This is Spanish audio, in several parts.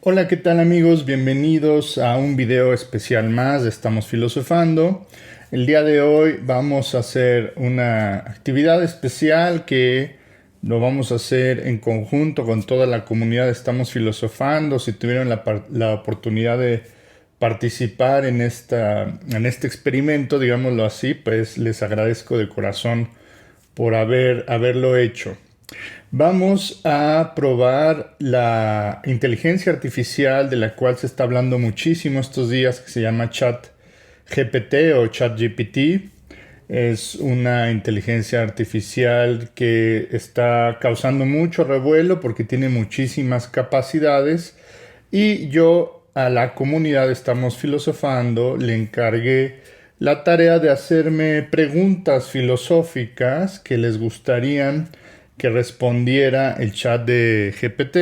Hola, ¿qué tal amigos? Bienvenidos a un video especial más de Estamos Filosofando. El día de hoy vamos a hacer una actividad especial que lo vamos a hacer en conjunto con toda la comunidad de Estamos Filosofando. Si tuvieron la oportunidad de participar en este experimento, digámoslo así, pues les agradezco de corazón por haberlo hecho. Vamos a probar la inteligencia artificial de la cual se está hablando muchísimo estos días, que se llama ChatGPT o ChatGPT. Es una inteligencia artificial que está causando mucho revuelo porque tiene muchísimas capacidades y yo a la comunidad Estamos Filosofando le encargué la tarea de hacerme preguntas filosóficas que les gustarían que respondiera el chat de GPT.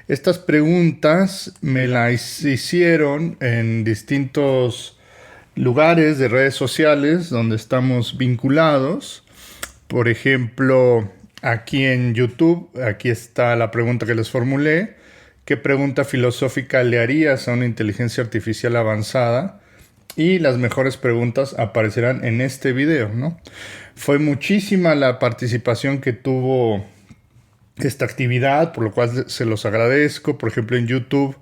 Estas preguntas me las hicieron en distintos lugares de redes sociales donde estamos vinculados. Por ejemplo, aquí en YouTube, aquí está la pregunta que les formulé. ¿Qué pregunta filosófica le harías a una inteligencia artificial avanzada? Y las mejores preguntas aparecerán en este video, ¿no? Fue muchísima la participación que tuvo esta actividad, por lo cual se los agradezco. Por ejemplo, en YouTube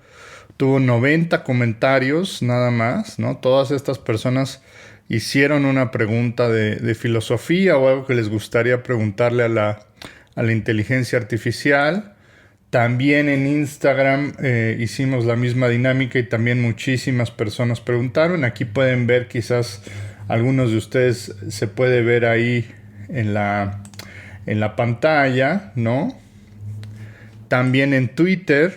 tuvo 90 comentarios nada más, ¿no? Todas estas personas hicieron una pregunta de filosofía o algo que les gustaría preguntarle a la inteligencia artificial. También en Instagram hicimos la misma dinámica y también muchísimas personas preguntaron. Aquí pueden ver, quizás algunos de ustedes se puede ver ahí en la pantalla, ¿no? También en Twitter,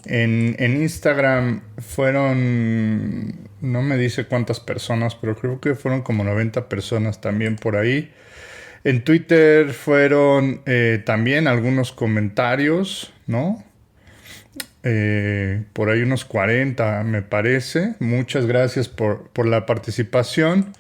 en Instagram fueron, no me dice cuántas personas, pero creo que fueron como 90 personas también por ahí. En Twitter fueron también algunos comentarios, ¿no? Por ahí unos 40 me parece. Muchas gracias por la participación.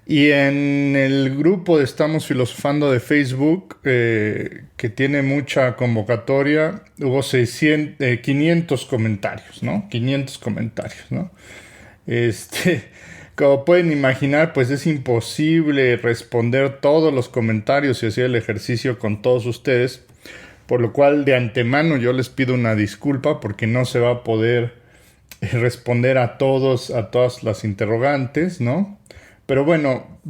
Y en el grupo de Estamos Filosofando de Facebook, que tiene mucha convocatoria, hubo 500 comentarios, ¿no? 500 comentarios, ¿no? Este, como pueden imaginar, pues es imposible responder todos los comentarios y hacer el ejercicio con todos ustedes, por lo cual de antemano yo les pido una disculpa porque no se va a poder responder a todas las interrogantes, ¿no? Pero bueno,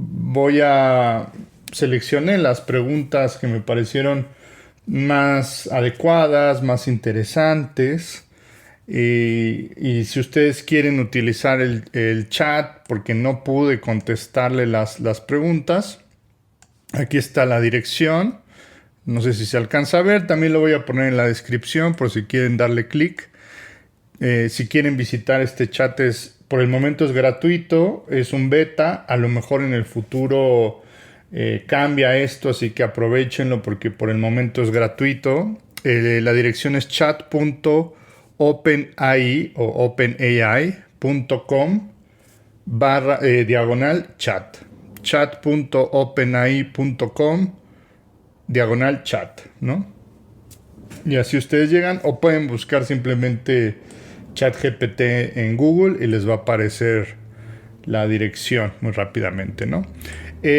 seleccioné las preguntas que me parecieron más adecuadas, más interesantes. Y si ustedes quieren utilizar el chat porque no pude contestarle las preguntas, aquí está la dirección. No sé si se alcanza a ver, también lo voy a poner en la descripción por si quieren darle clic. Si quieren visitar este chat, por el momento es gratuito, es un beta, a lo mejor en el futuro cambia esto, así que aprovechenlo porque por el momento es gratuito. La dirección es chat.openai o openai.com diagonal chat. Chat.openai.com diagonal chat, ¿no? Y así ustedes llegan o pueden buscar simplemente ChatGPT en Google y les va a aparecer la dirección muy rápidamente, ¿no?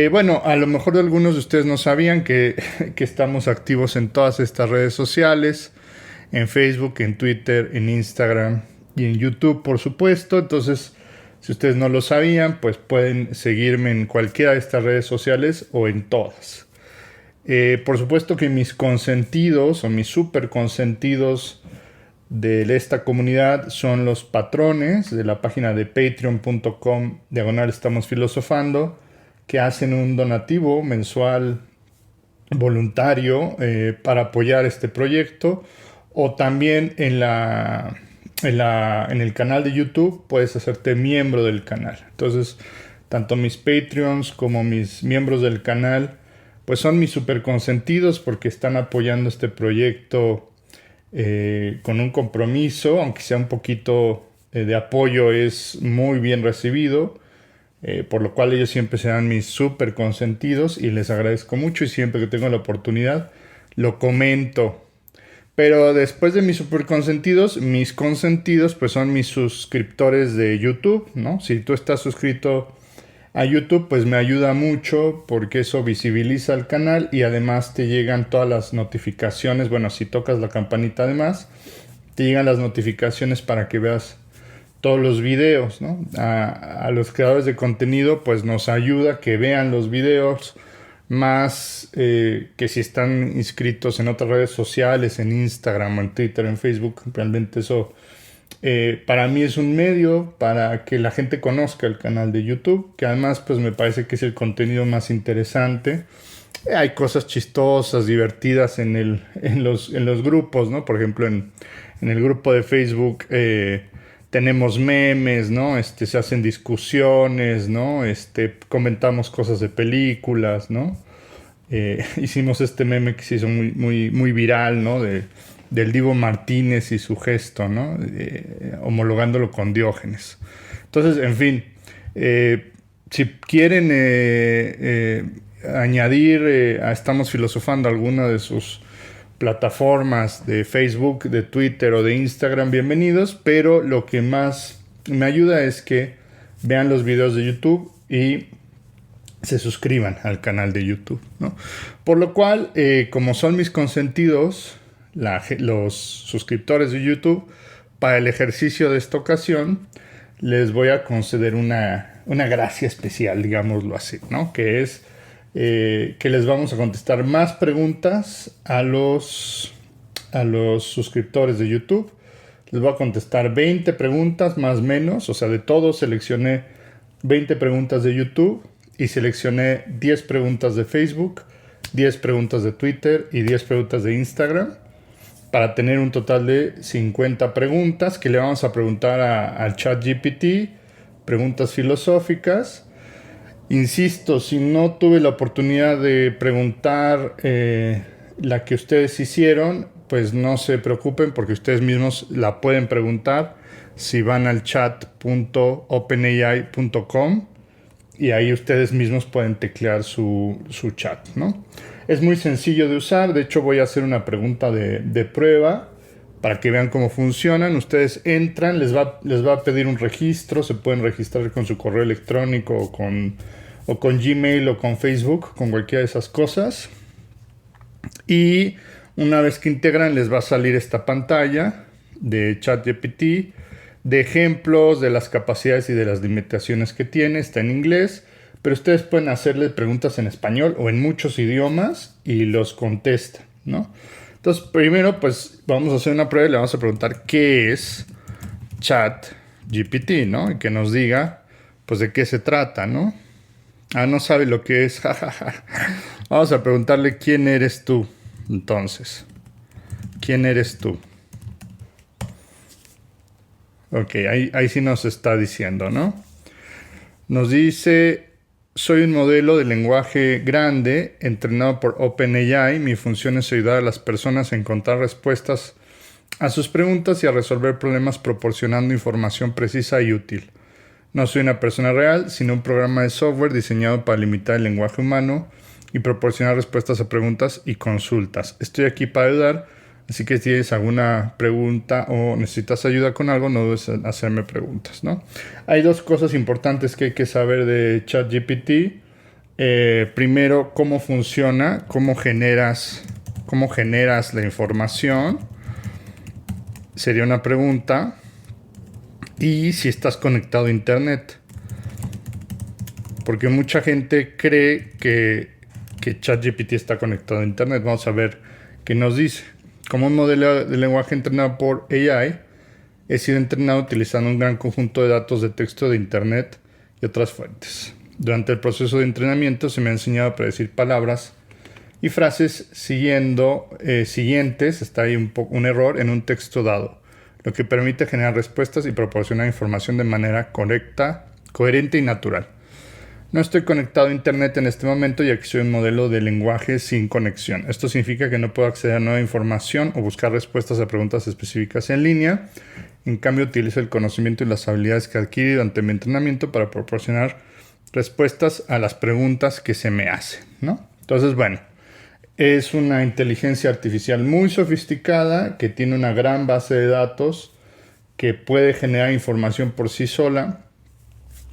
Bueno, a lo mejor algunos de ustedes no sabían que estamos activos en todas estas redes sociales, en Facebook, en Twitter, en Instagram y en YouTube, por supuesto. Entonces, si ustedes no lo sabían, pues pueden seguirme en cualquiera de estas redes sociales o en todas. Por supuesto que mis consentidos o mis super consentidos de esta comunidad son los patrones de la página de patreon.com diagonal estamos filosofando, que hacen un donativo mensual voluntario para apoyar este proyecto, o también en el canal de YouTube puedes hacerte miembro del canal. Entonces, tanto mis Patreons como mis miembros del canal pues son mis super consentidos porque están apoyando este proyecto con un compromiso, aunque sea un poquito de apoyo, es muy bien recibido, por lo cual ellos siempre serán mis súper consentidos y les agradezco mucho y siempre que tengo la oportunidad lo comento. Pero después de mis super consentidos, mis consentidos pues son mis suscriptores de YouTube, ¿no? Si tú estás suscrito a YouTube, pues me ayuda mucho porque eso visibiliza el canal y además te llegan todas las notificaciones. Bueno, si tocas la campanita además, te llegan las notificaciones para que veas todos los videos, ¿no? A los creadores de contenido pues nos ayuda que vean los videos más que si están inscritos en otras redes sociales, en Instagram, en Twitter, en Facebook. Realmente eso para mí es un medio para que la gente conozca el canal de YouTube, que además pues me parece que es el contenido más interesante. Hay cosas chistosas, divertidas en los grupos, ¿no? Por ejemplo, en el grupo de Facebook tenemos memes, ¿no? Se hacen discusiones, ¿no? Comentamos cosas de películas, ¿no? Hicimos este meme que se hizo muy viral, ¿no? Del Divo Martínez y su gesto, ¿no? Homologándolo con Diógenes. Entonces, en fin, si quieren añadir a Estamos Filosofando alguna de sus plataformas de Facebook, de Twitter o de Instagram, bienvenidos, pero lo que más me ayuda es que vean los videos de YouTube y se suscriban al canal de YouTube, ¿no? Por lo cual, como son mis consentidos, los suscriptores de YouTube, para el ejercicio de esta ocasión, les voy a conceder una gracia especial, digámoslo así, ¿no? Que es que les vamos a contestar más preguntas a los suscriptores de YouTube. Les voy a contestar 20 preguntas más o menos, o sea, de todos seleccioné 20 preguntas de YouTube y seleccioné 10 preguntas de Facebook, 10 preguntas de Twitter y 10 preguntas de Instagram, para tener un total de 50 preguntas que le vamos a preguntar al ChatGPT, preguntas filosóficas. Insisto, si no tuve la oportunidad de preguntar la que ustedes hicieron, pues no se preocupen porque ustedes mismos la pueden preguntar si van al chat.openai.com y ahí ustedes mismos pueden teclear su chat, ¿no? Es muy sencillo de usar. De hecho, voy a hacer una pregunta de prueba para que vean cómo funcionan. Ustedes entran, les va a pedir un registro. Se pueden registrar con su correo electrónico o con Gmail o con Facebook, con cualquiera de esas cosas. Y una vez que integran, les va a salir esta pantalla de ChatGPT de ejemplos de las capacidades y de las limitaciones que tiene. Está en inglés, pero ustedes pueden hacerle preguntas en español o en muchos idiomas y los contesta, ¿no? Entonces, primero, pues vamos a hacer una prueba y le vamos a preguntar qué es ChatGPT, ¿no? Y que nos diga, pues, de qué se trata, ¿no? No sabe lo que es, jajaja. Vamos a preguntarle quién eres tú, entonces. ¿Quién eres tú? Ok, ahí sí nos está diciendo, ¿no? Nos dice: soy un modelo de lenguaje grande entrenado por OpenAI. Mi función es ayudar a las personas a encontrar respuestas a sus preguntas y a resolver problemas proporcionando información precisa y útil. No soy una persona real, sino un programa de software diseñado para limitar el lenguaje humano y proporcionar respuestas a preguntas y consultas. Estoy aquí para ayudar, así que si tienes alguna pregunta o necesitas ayuda con algo, no dudes en hacerme preguntas, ¿no? Hay dos cosas importantes que hay que saber de ChatGPT. Primero, cómo funciona, cómo generas la información. Sería una pregunta. Y si estás conectado a internet. Porque mucha gente cree que ChatGPT está conectado a internet. Vamos a ver qué nos dice. Como un modelo de lenguaje entrenado por AI, he sido entrenado utilizando un gran conjunto de datos de texto de internet y otras fuentes. Durante el proceso de entrenamiento se me ha enseñado a predecir palabras y frases siguientes, está ahí un error en un texto dado, lo que permite generar respuestas y proporcionar información de manera correcta, coherente y natural. No estoy conectado a internet en este momento, ya que soy un modelo de lenguaje sin conexión. Esto significa que no puedo acceder a nueva información o buscar respuestas a preguntas específicas en línea. En cambio, utilizo el conocimiento y las habilidades que adquirí durante mi entrenamiento para proporcionar respuestas a las preguntas que se me hacen, ¿no? Entonces, bueno, Es una inteligencia artificial muy sofisticada que tiene una gran base de datos que puede generar información por sí sola.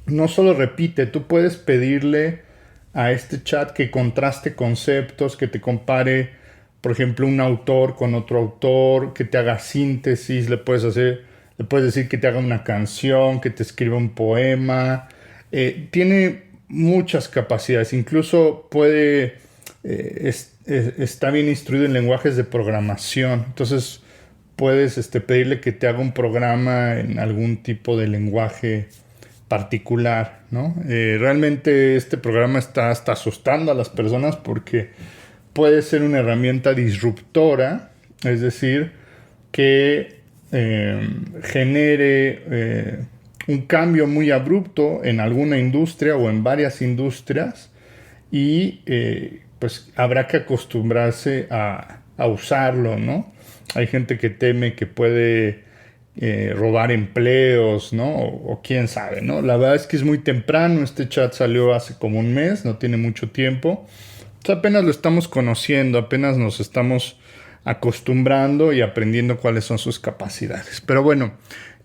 No solo repite, tú puedes pedirle a este chat que contraste conceptos, que te compare, por ejemplo, un autor con otro autor, que te haga síntesis, le puedes decir que te haga una canción, que te escriba un poema. Tiene muchas capacidades, incluso está bien instruido en lenguajes de programación. Entonces puedes pedirle que te haga un programa en algún tipo de lenguaje particular, ¿no? Realmente este programa está hasta asustando a las personas porque puede ser una herramienta disruptora, es decir, que genere un cambio muy abrupto en alguna industria o en varias industrias y pues habrá que acostumbrarse a usarlo, ¿no? Hay gente que teme que puede robar empleos, ¿no? O quién sabe, ¿no? La verdad es que es muy temprano, este chat salió hace como un mes, no tiene mucho tiempo. Entonces apenas lo estamos conociendo, apenas nos estamos acostumbrando y aprendiendo cuáles son sus capacidades. Pero bueno,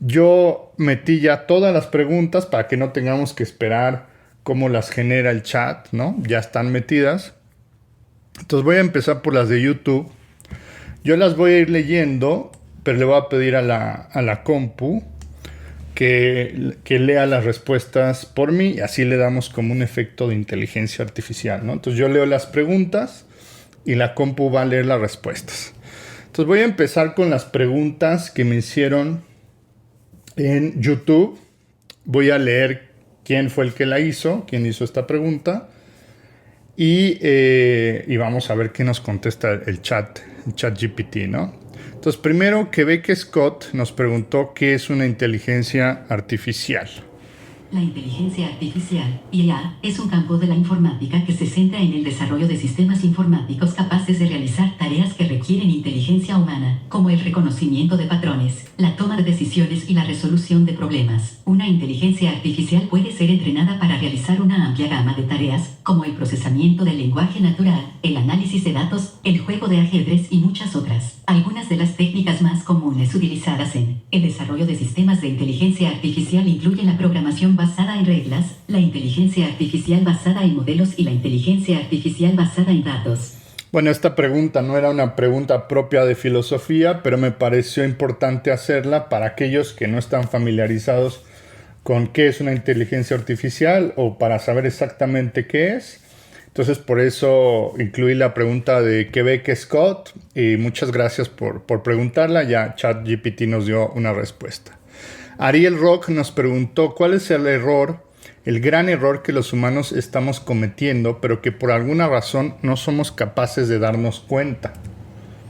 yo metí ya todas las preguntas para que no tengamos que esperar cómo las genera el chat, ¿no? Ya están metidas. Entonces voy a empezar por las de YouTube. Yo las voy a ir leyendo, pero le voy a pedir a la compu que lea las respuestas por mí y así le damos como un efecto de inteligencia artificial, ¿no? Entonces yo leo las preguntas y la compu va a leer las respuestas. Entonces voy a empezar con las preguntas que me hicieron en YouTube. Voy a leer quién fue el que la hizo, quién hizo esta pregunta y vamos a ver qué nos contesta el chat GPT, ¿no? Entonces, primero, Quebec Scott nos preguntó qué es una inteligencia artificial. La inteligencia artificial, IA, es un campo de la informática que se centra en el desarrollo de sistemas informáticos capaces de realizar tareas que requieren inteligencia humana, como el reconocimiento de patrones, la toma de decisiones y la resolución de problemas. Una inteligencia artificial puede ser entrenada para realizar una amplia gama de tareas, como el procesamiento del lenguaje natural, el análisis de datos, el juego de ajedrez y muchas otras. Algunas de las técnicas más comunes utilizadas en el desarrollo de sistemas de inteligencia artificial incluyen la programación basada en reglas, la inteligencia artificial basada en modelos y la inteligencia artificial basada en datos. Bueno, esta pregunta no era una pregunta propia de filosofía, pero me pareció importante hacerla para aquellos que no están familiarizados con qué es una inteligencia artificial o para saber exactamente qué es. Entonces, por eso incluí la pregunta de Quebec Scott y muchas gracias por preguntarla. Ya ChatGPT nos dio una respuesta. Ariel Rock nos preguntó cuál es el gran error que los humanos estamos cometiendo, pero que por alguna razón no somos capaces de darnos cuenta.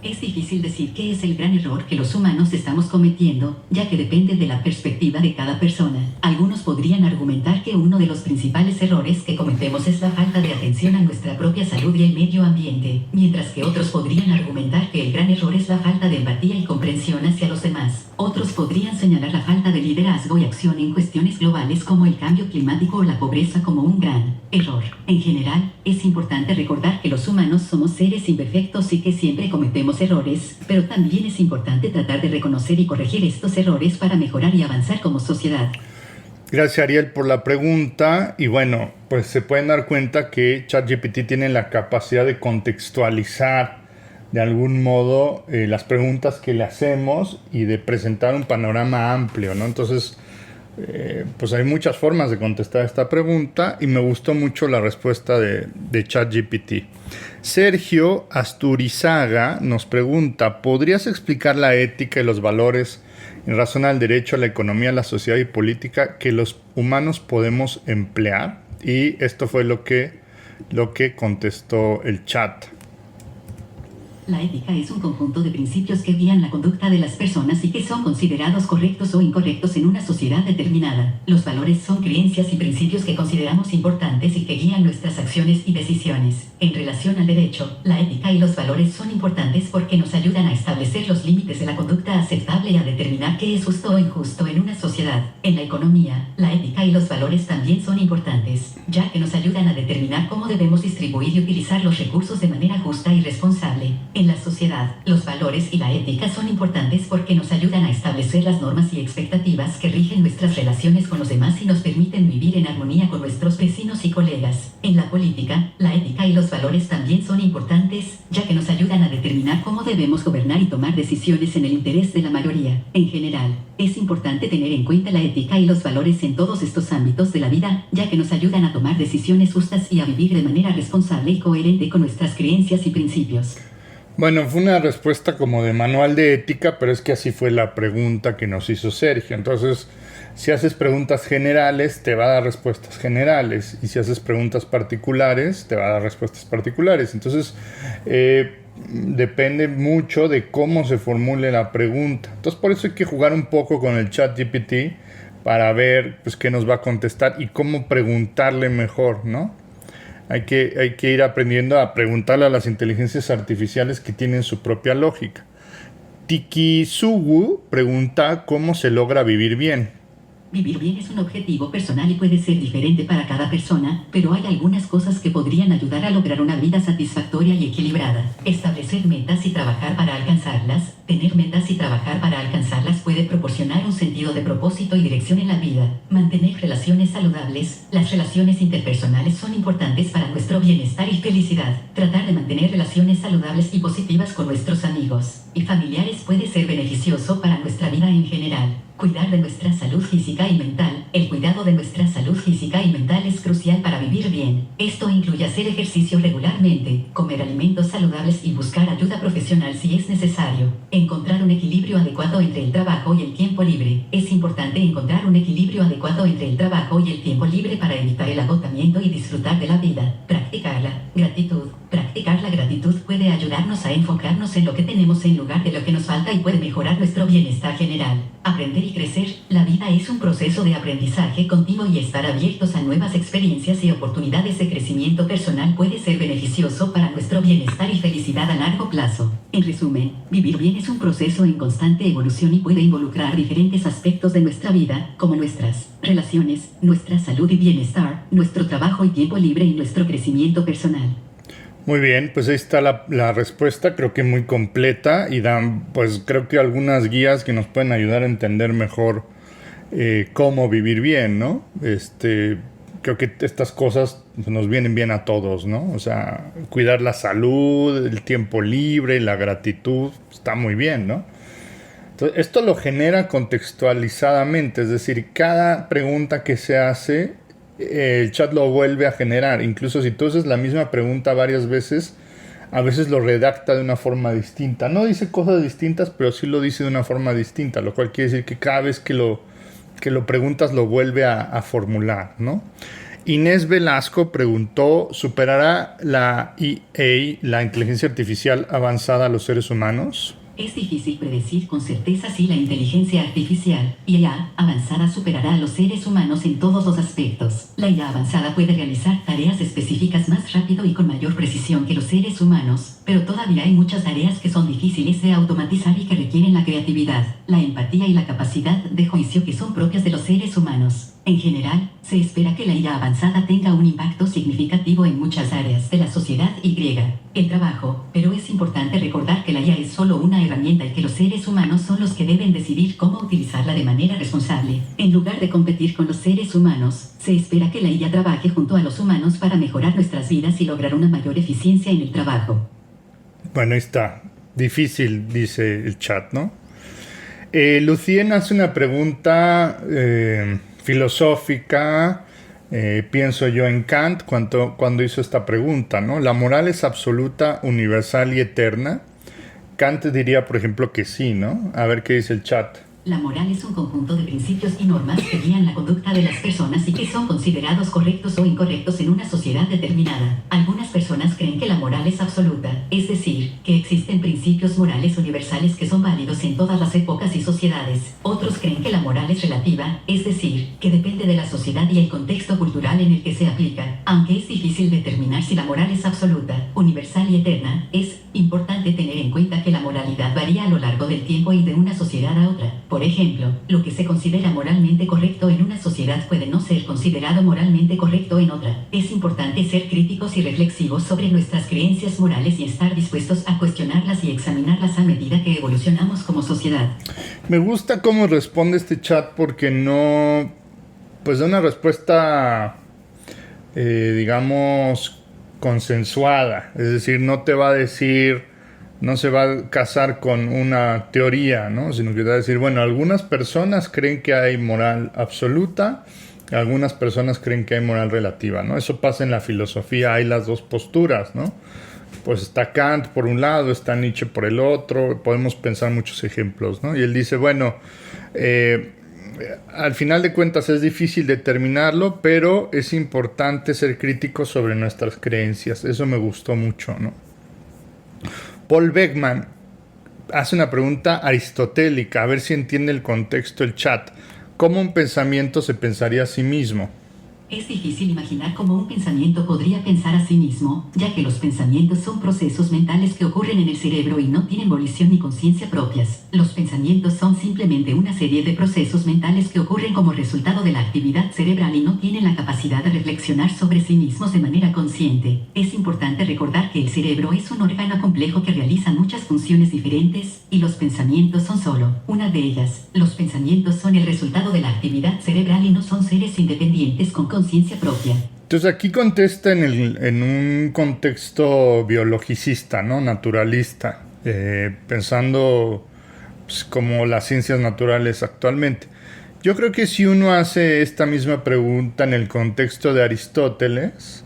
Es difícil decir qué es el gran error que los humanos estamos cometiendo, ya que depende de la perspectiva de cada persona. Algunos podrían argumentar que uno de los principales errores que cometemos es la falta de atención a nuestra propia salud y el medio ambiente, mientras que otros podrían argumentar que el gran error es la falta de empatía y comprensión hacia los demás. Otros podrían señalar la falta de liderazgo y acción en cuestiones globales como el cambio climático o la pobreza como un gran error. En general, es importante recordar que los humanos somos seres imperfectos y que siempre cometemos errores, pero también es importante tratar de reconocer y corregir estos errores para mejorar y avanzar como sociedad. Gracias, Ariel, por la pregunta. Y bueno, pues se pueden dar cuenta que ChatGPT tiene la capacidad de contextualizar de algún modo las preguntas que le hacemos y de presentar un panorama amplio, ¿no? Entonces, pues hay muchas formas de contestar esta pregunta y me gustó mucho la respuesta de ChatGPT. Sergio Asturizaga nos pregunta, ¿podrías explicar la ética y los valores en razón al derecho a la economía, la sociedad y política que los humanos podemos emplear? Y esto fue lo que contestó el chat. La ética es un conjunto de principios que guían la conducta de las personas y que son considerados correctos o incorrectos en una sociedad determinada. Los valores son creencias y principios que consideramos importantes y que guían nuestras acciones y decisiones. En relación al derecho, la ética y los valores son importantes porque nos ayudan a establecer los límites de la conducta aceptable y a determinar qué es justo o injusto en una sociedad. En la economía, la ética y los valores también son importantes, ya que nos ayudan a determinar cómo debemos distribuir y utilizar los recursos de manera justa y responsable. En la sociedad, los valores y la ética son importantes porque nos ayudan a establecer las normas y expectativas que rigen nuestras relaciones con los demás y nos permiten vivir en armonía con nuestros vecinos y colegas. En la política, la ética y los valores también son importantes, ya que nos ayudan a determinar cómo debemos gobernar y tomar decisiones en el interés de la mayoría. En general, es importante tener en cuenta la ética y los valores en todos estos ámbitos de la vida, ya que nos ayudan a tomar decisiones justas y a vivir de manera responsable y coherente con nuestras creencias y principios. Bueno, fue una respuesta como de manual de ética, pero es que así fue la pregunta que nos hizo Sergio. Entonces, si haces preguntas generales, te va a dar respuestas generales. Y si haces preguntas particulares, te va a dar respuestas particulares. Entonces, depende mucho de cómo se formule la pregunta. Entonces, por eso hay que jugar un poco con el ChatGPT para ver pues, qué nos va a contestar y cómo preguntarle mejor, ¿no? Hay que ir aprendiendo a preguntarle a las inteligencias artificiales que tienen su propia lógica. Tikisugu pregunta cómo se logra vivir bien. Vivir bien es un objetivo personal y puede ser diferente para cada persona, pero hay algunas cosas que podrían ayudar a lograr una vida satisfactoria y equilibrada. Establecer metas y trabajar para alcanzarlas. Tener metas y trabajar para alcanzarlas puede proporcionar un sentido de propósito y dirección en la vida. Mantener relaciones saludables. Las relaciones interpersonales son importantes para nuestro bienestar y felicidad. Tratar de mantener relaciones saludables y positivas con nuestros amigos y familiares puede ser beneficioso para nuestra vida en general. Cuidar de nuestra salud física y mental. El cuidado de nuestra salud física y mental es crucial para vivir bien. Esto incluye hacer ejercicio regularmente, comer alimentos saludables y buscar ayuda profesional si es necesario. Encontrar un equilibrio adecuado entre el trabajo y el tiempo libre. Es importante encontrar un equilibrio adecuado entre el trabajo y el tiempo libre para evitar el agotamiento y disfrutar de la vida. Practicarla. Gratitud. Practicar la gratitud puede ayudarnos a enfocarnos en lo que tenemos en lugar de lo que nos falta y puede mejorar nuestro bienestar general. Aprender y crecer. La vida es un proceso de aprendizaje continuo y estar abiertos a nuevas experiencias y oportunidades de crecimiento personal puede ser beneficioso para nuestro bienestar y felicidad a largo plazo. En resumen, vivir bien es un proceso en constante evolución y puede involucrar diferentes aspectos de nuestra vida, como nuestras relaciones, nuestra salud y bienestar, nuestro trabajo y tiempo libre y nuestro crecimiento personal. Muy bien, pues ahí está la respuesta, creo que muy completa y dan, pues creo que algunas guías que nos pueden ayudar a entender mejor cómo vivir bien, ¿no? Creo que estas cosas nos vienen bien a todos, ¿no? O sea, cuidar la salud, el tiempo libre, la gratitud, está muy bien, ¿no? Entonces, esto lo genera contextualizadamente, es decir, cada pregunta que se hace, el chat lo vuelve a generar. Incluso si tú haces la misma pregunta varias veces, a veces lo redacta de una forma distinta. No dice cosas distintas, pero sí lo dice de una forma distinta, lo cual quiere decir que cada vez que lo preguntas lo vuelve a formular, ¿no? Inés Velasco preguntó, ¿superará la IA, la inteligencia artificial avanzada, a los seres humanos? Es difícil predecir con certeza si la inteligencia artificial, IA, avanzada superará a los seres humanos en todos los aspectos. La IA avanzada puede realizar tareas específicas más rápido y con mayor precisión que los seres humanos, pero todavía hay muchas tareas que son difíciles de automatizar y que requieren la creatividad, la empatía y la capacidad de juicio que son propias de los seres humanos. En general, se espera que la IA avanzada tenga un impacto significativo en muchas áreas de la sociedad y el trabajo, pero es importante recordar que la IA es solo una herramienta y que los seres humanos son los que deben decidir cómo utilizarla de manera responsable. En lugar de competir con los seres humanos, se espera que la IA trabaje junto a los humanos para mejorar nuestras vidas y lograr una mayor eficiencia en el trabajo. Bueno, ahí está. Difícil, dice el chat, ¿no? Lucien hace una pregunta filosófica. Pienso yo en Kant cuando hizo esta pregunta, ¿no? ¿La moral es absoluta, universal y eterna? Kant diría, por ejemplo, que sí, ¿no? A ver qué dice el chat. La moral es un conjunto de principios y normas que guían la conducta de las personas y que son considerados correctos o incorrectos en una sociedad determinada. Algunas personas creen que la moral es absoluta, es decir, que existen principios morales universales que son válidos en todas las épocas y sociedades. Otros creen que la moral es relativa, es decir, que depende de la sociedad y el contexto cultural en el que se aplica. Aunque es difícil determinar si la moral es absoluta, universal y eterna, es importante tener en cuenta que la moralidad varía a lo largo del tiempo y de una sociedad a otra. Por ejemplo, lo que se considera moralmente correcto en una sociedad puede no ser considerado moralmente correcto en otra. Es importante ser críticos y reflexivos sobre nuestras creencias morales y estar dispuestos a cuestionarlas y examinarlas a medida que evolucionamos como sociedad. Me gusta cómo responde este chat porque no, pues da una respuesta, digamos, consensuada. Es decir, no te va a decir, no se va a casar con una teoría, ¿no? Sino que te va a decir, bueno, algunas personas creen que hay moral absoluta, algunas personas creen que hay moral relativa, ¿no? Eso pasa en la filosofía, hay las dos posturas, ¿no? Pues está Kant por un lado, está Nietzsche por el otro, podemos pensar muchos ejemplos, ¿no? Y él dice, bueno, al final de cuentas es difícil determinarlo, pero es importante ser críticos sobre nuestras creencias. Eso me gustó mucho, ¿no? Paul Beckman hace una pregunta aristotélica, a ver si entiende el contexto el chat. ¿Cómo un pensamiento se pensaría a sí mismo? Es difícil imaginar cómo un pensamiento podría pensar a sí mismo, ya que los pensamientos son procesos mentales que ocurren en el cerebro y no tienen volición ni conciencia propias. Los pensamientos son simplemente una serie de procesos mentales que ocurren como resultado de la actividad cerebral y no tienen la capacidad de reflexionar sobre sí mismos de manera consciente. Es importante recordar que el cerebro es un órgano complejo que realiza muchas funciones diferentes, y los pensamientos son solo una de ellas. Los pensamientos son el resultado de la actividad cerebral y no son seres independientes con conciencia propia. Entonces aquí contesta en un contexto biologicista, ¿no? Naturalista, pensando pues, como las ciencias naturales actualmente. Yo creo que si uno hace esta misma pregunta en el contexto de Aristóteles,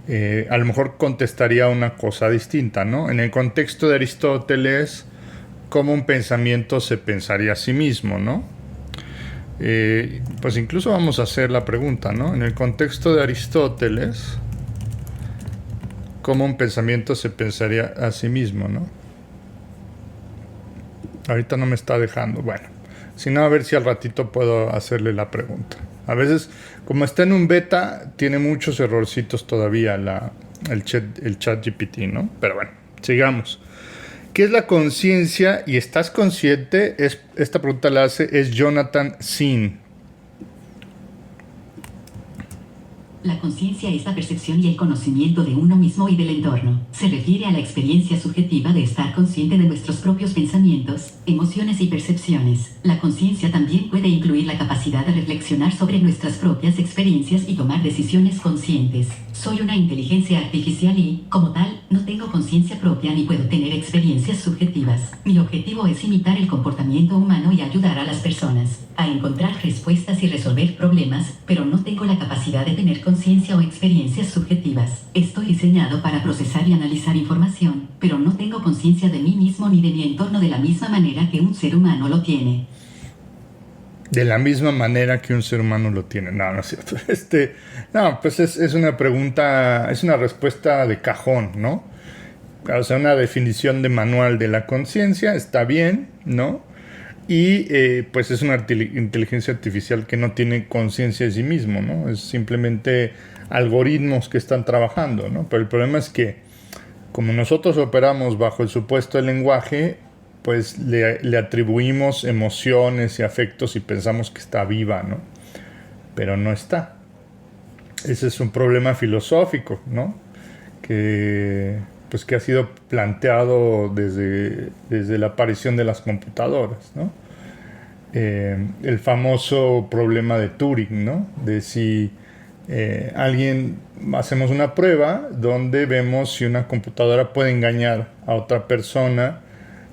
a lo mejor contestaría una cosa distinta, ¿no? En el contexto de Aristóteles, ¿cómo un pensamiento se pensaría a sí mismo, ¿no? Pues incluso vamos a hacer la pregunta, ¿no? En el contexto de Aristóteles, ¿cómo un pensamiento se pensaría a sí mismo, ¿no? Ahorita no me está dejando. Bueno, si no, a ver si al ratito puedo hacerle la pregunta. A veces, como está en un beta, tiene muchos errorcitos todavía el chat GPT, ¿no? Pero bueno, sigamos. ¿Qué es la conciencia y estás consciente? Esta pregunta la hace Jonathan Sinn. La conciencia es la percepción y el conocimiento de uno mismo y del entorno. Se refiere a la experiencia subjetiva de estar consciente de nuestros propios pensamientos, emociones y percepciones. La conciencia también puede incluir la capacidad de reflexionar sobre nuestras propias experiencias y tomar decisiones conscientes. Soy una inteligencia artificial y, como tal, no tengo conciencia propia ni puedo tener experiencias subjetivas. Mi objetivo es imitar el comportamiento humano y ayudar a las personas a encontrar respuestas y resolver problemas, pero no tengo la capacidad de tener conciencia o experiencias subjetivas. Estoy diseñado para procesar y analizar información, pero no tengo conciencia de mí mismo ni de mi entorno de la misma manera que un ser humano lo tiene. De la misma manera que un ser humano lo tiene. No, no es cierto. No, pues es una pregunta, es una respuesta de cajón, ¿no? O sea, una definición de manual de la conciencia, está bien, ¿no? Y pues es una inteligencia artificial que no tiene conciencia de sí mismo, ¿no? Es simplemente algoritmos que están trabajando, ¿no? Pero el problema es que como nosotros operamos bajo el supuesto del lenguaje, pues le atribuimos emociones y afectos y pensamos que está viva, ¿no? Pero no está. Ese es un problema filosófico, ¿no? Que ha sido planteado desde la aparición de las computadoras, ¿no? El famoso problema de Turing, ¿no? De si hacemos una prueba donde vemos si una computadora puede engañar a otra persona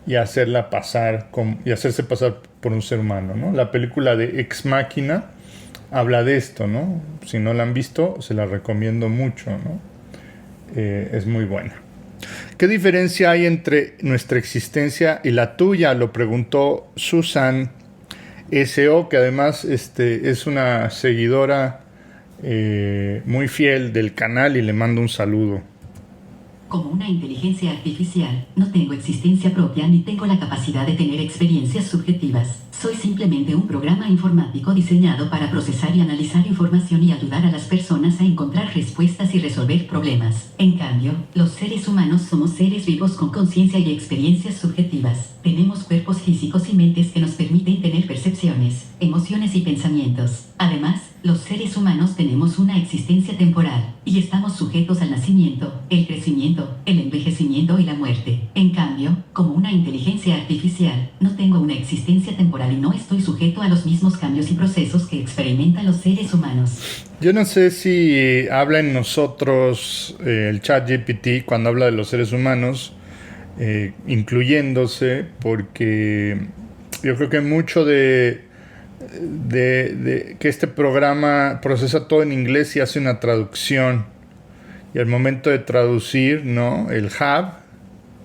y hacerse pasar por un ser humano, ¿no? La película de Ex Machina habla de esto, ¿no? Si no la han visto, se la recomiendo mucho, ¿no? Es muy buena. ¿Qué diferencia hay entre nuestra existencia y la tuya? Lo preguntó Susan S.O., que además es una seguidora muy fiel del canal y le mando un saludo. Como una inteligencia artificial, no tengo existencia propia ni tengo la capacidad de tener experiencias subjetivas. Soy simplemente un programa informático diseñado para procesar y analizar información y ayudar a las personas a encontrar respuestas y resolver problemas. En cambio, los seres humanos somos seres vivos con conciencia y experiencias subjetivas. Tenemos cuerpos físicos y mentes que nos permiten tener percepciones, emociones y pensamientos. Además, los seres humanos tenemos una existencia temporal, y estamos sujetos al nacimiento, el crecimiento, el envejecimiento y la muerte. En cambio, como una inteligencia artificial, no tengo una existencia temporal y no estoy sujeto a los mismos cambios y procesos que experimentan los seres humanos. Yo no sé si habla en nosotros el ChatGPT cuando habla de los seres humanos, incluyéndose, porque yo creo que mucho de que este programa procesa todo en inglés y hace una traducción, y al momento de traducir, ¿no?, el have,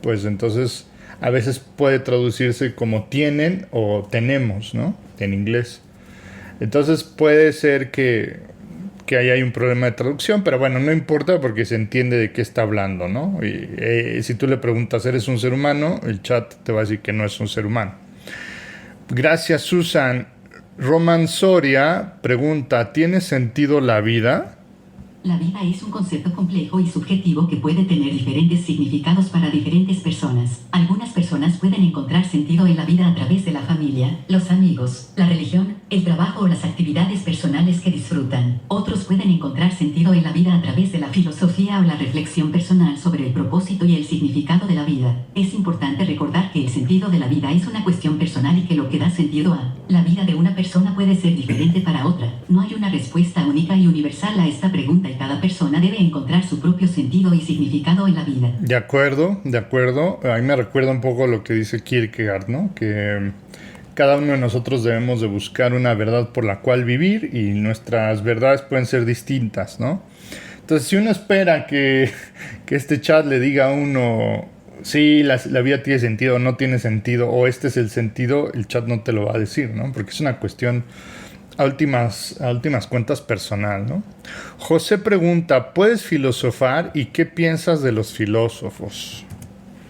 pues entonces a veces puede traducirse como tienen o tenemos, ¿no?, en inglés. Entonces puede ser que ahí hay un problema de traducción, pero bueno, no importa porque se entiende de qué está hablando, ¿no? Y si tú le preguntas, ¿eres un ser humano?, el chat te va a decir que no es un ser humano. Gracias, Susan. Roman Soria pregunta, ¿tiene sentido la vida? La vida es un concepto complejo y subjetivo que puede tener diferentes significados para diferentes personas. Algunas personas pueden encontrar sentido en la vida a través de la familia, los amigos, la religión, el trabajo o las actividades personales que disfrutan. Otros pueden encontrar sentido en la vida a través de la filosofía o la reflexión personal sobre el propósito y el significado de la vida. Es importante recordar que el sentido de la vida es una cuestión personal y que lo que da sentido a la vida de una persona puede ser diferente para otra. No hay una respuesta única y universal a esta pregunta y cada persona debe encontrar su propio sentido y significado en la vida. De acuerdo. A mí me recuerda un poco lo que dice Kierkegaard, ¿no? Que cada uno de nosotros debemos de buscar una verdad por la cual vivir y nuestras verdades pueden ser distintas, ¿no? Entonces, si uno espera que este chat le diga a uno, sí, la vida tiene sentido o no tiene sentido, o este es el sentido, el chat no te lo va a decir, ¿no? Porque es una cuestión a últimas cuentas personal, ¿no? José pregunta, ¿puedes filosofar y qué piensas de los filósofos?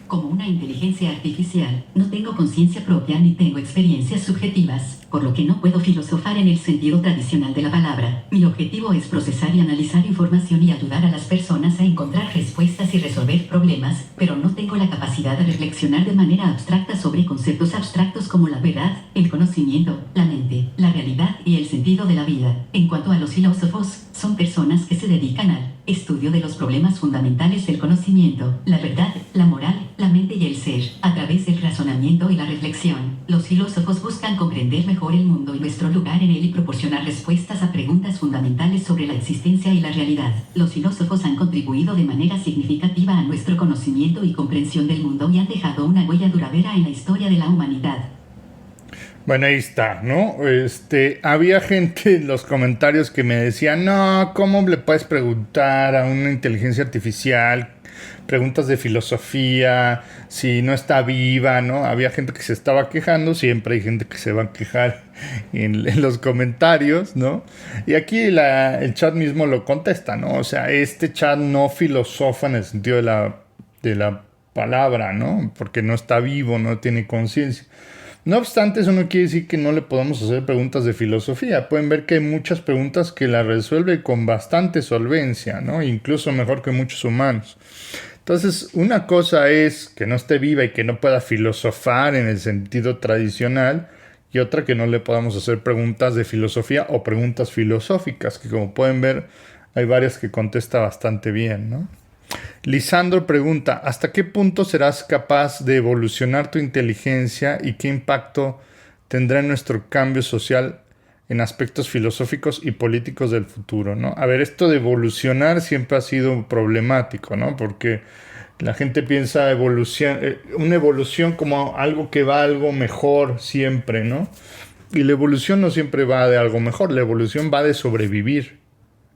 Como una inteligencia artificial, no tengo conciencia propia ni tengo experiencias subjetivas, por lo que no puedo filosofar en el sentido tradicional de la palabra. Mi objetivo es procesar y analizar información y ayudar a las personas a encontrar respuestas y resolver problemas, pero no tengo la capacidad de reflexionar de manera abstracta sobre conceptos abstractos como la verdad, el conocimiento, la mente, la realidad y el sentido de la vida. En cuanto a los filósofos, son personas que se dedican al estudio de los problemas fundamentales del conocimiento, la verdad, la moral, la mente y el ser, a través del razonamiento y la reflexión. Los filósofos buscan comprender mejor el mundo y nuestro lugar en él y proporcionar respuestas a preguntas fundamentales sobre la existencia y la realidad. Los filósofos han contribuido de manera significativa a nuestro conocimiento y comprensión del mundo y han dejado una huella duradera en la historia de la humanidad. Bueno, ahí está, ¿no? Había gente en los comentarios que me decía, no, ¿cómo le puedes preguntar a una inteligencia artificial preguntas de filosofía si no está viva, ¿no? Había gente que se estaba quejando, siempre hay gente que se va a quejar en los comentarios, ¿no? Y aquí el chat mismo lo contesta, ¿no? O sea, este chat no filosofa en el sentido de la palabra, ¿no? Porque no está vivo, no tiene conciencia. No obstante, eso no quiere decir que no le podamos hacer preguntas de filosofía. Pueden ver que hay muchas preguntas que la resuelve con bastante solvencia, ¿no? Incluso mejor que muchos humanos. Entonces, una cosa es que no esté viva y que no pueda filosofar en el sentido tradicional, y otra que no le podamos hacer preguntas de filosofía o preguntas filosóficas, que como pueden ver, hay varias que contesta bastante bien, ¿no? Lisandro pregunta, ¿hasta qué punto serás capaz de evolucionar tu inteligencia y qué impacto tendrá en nuestro cambio social en aspectos filosóficos y políticos del futuro, ¿no? A ver, esto de evolucionar siempre ha sido problemático, ¿no? Porque la gente piensa una evolución como algo que va a algo mejor siempre, ¿no? Y la evolución no siempre va de algo mejor, la evolución va de sobrevivir.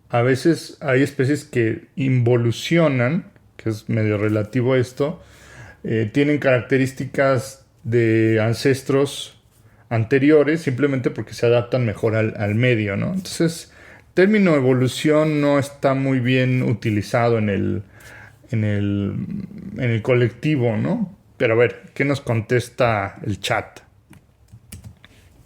A veces hay especies que involucionan, que es medio relativo esto, tienen características de ancestros anteriores simplemente porque se adaptan mejor al medio, ¿no? Entonces, el término evolución no está muy bien utilizado en en el colectivo, ¿no? Pero a ver, ¿qué nos contesta el chat?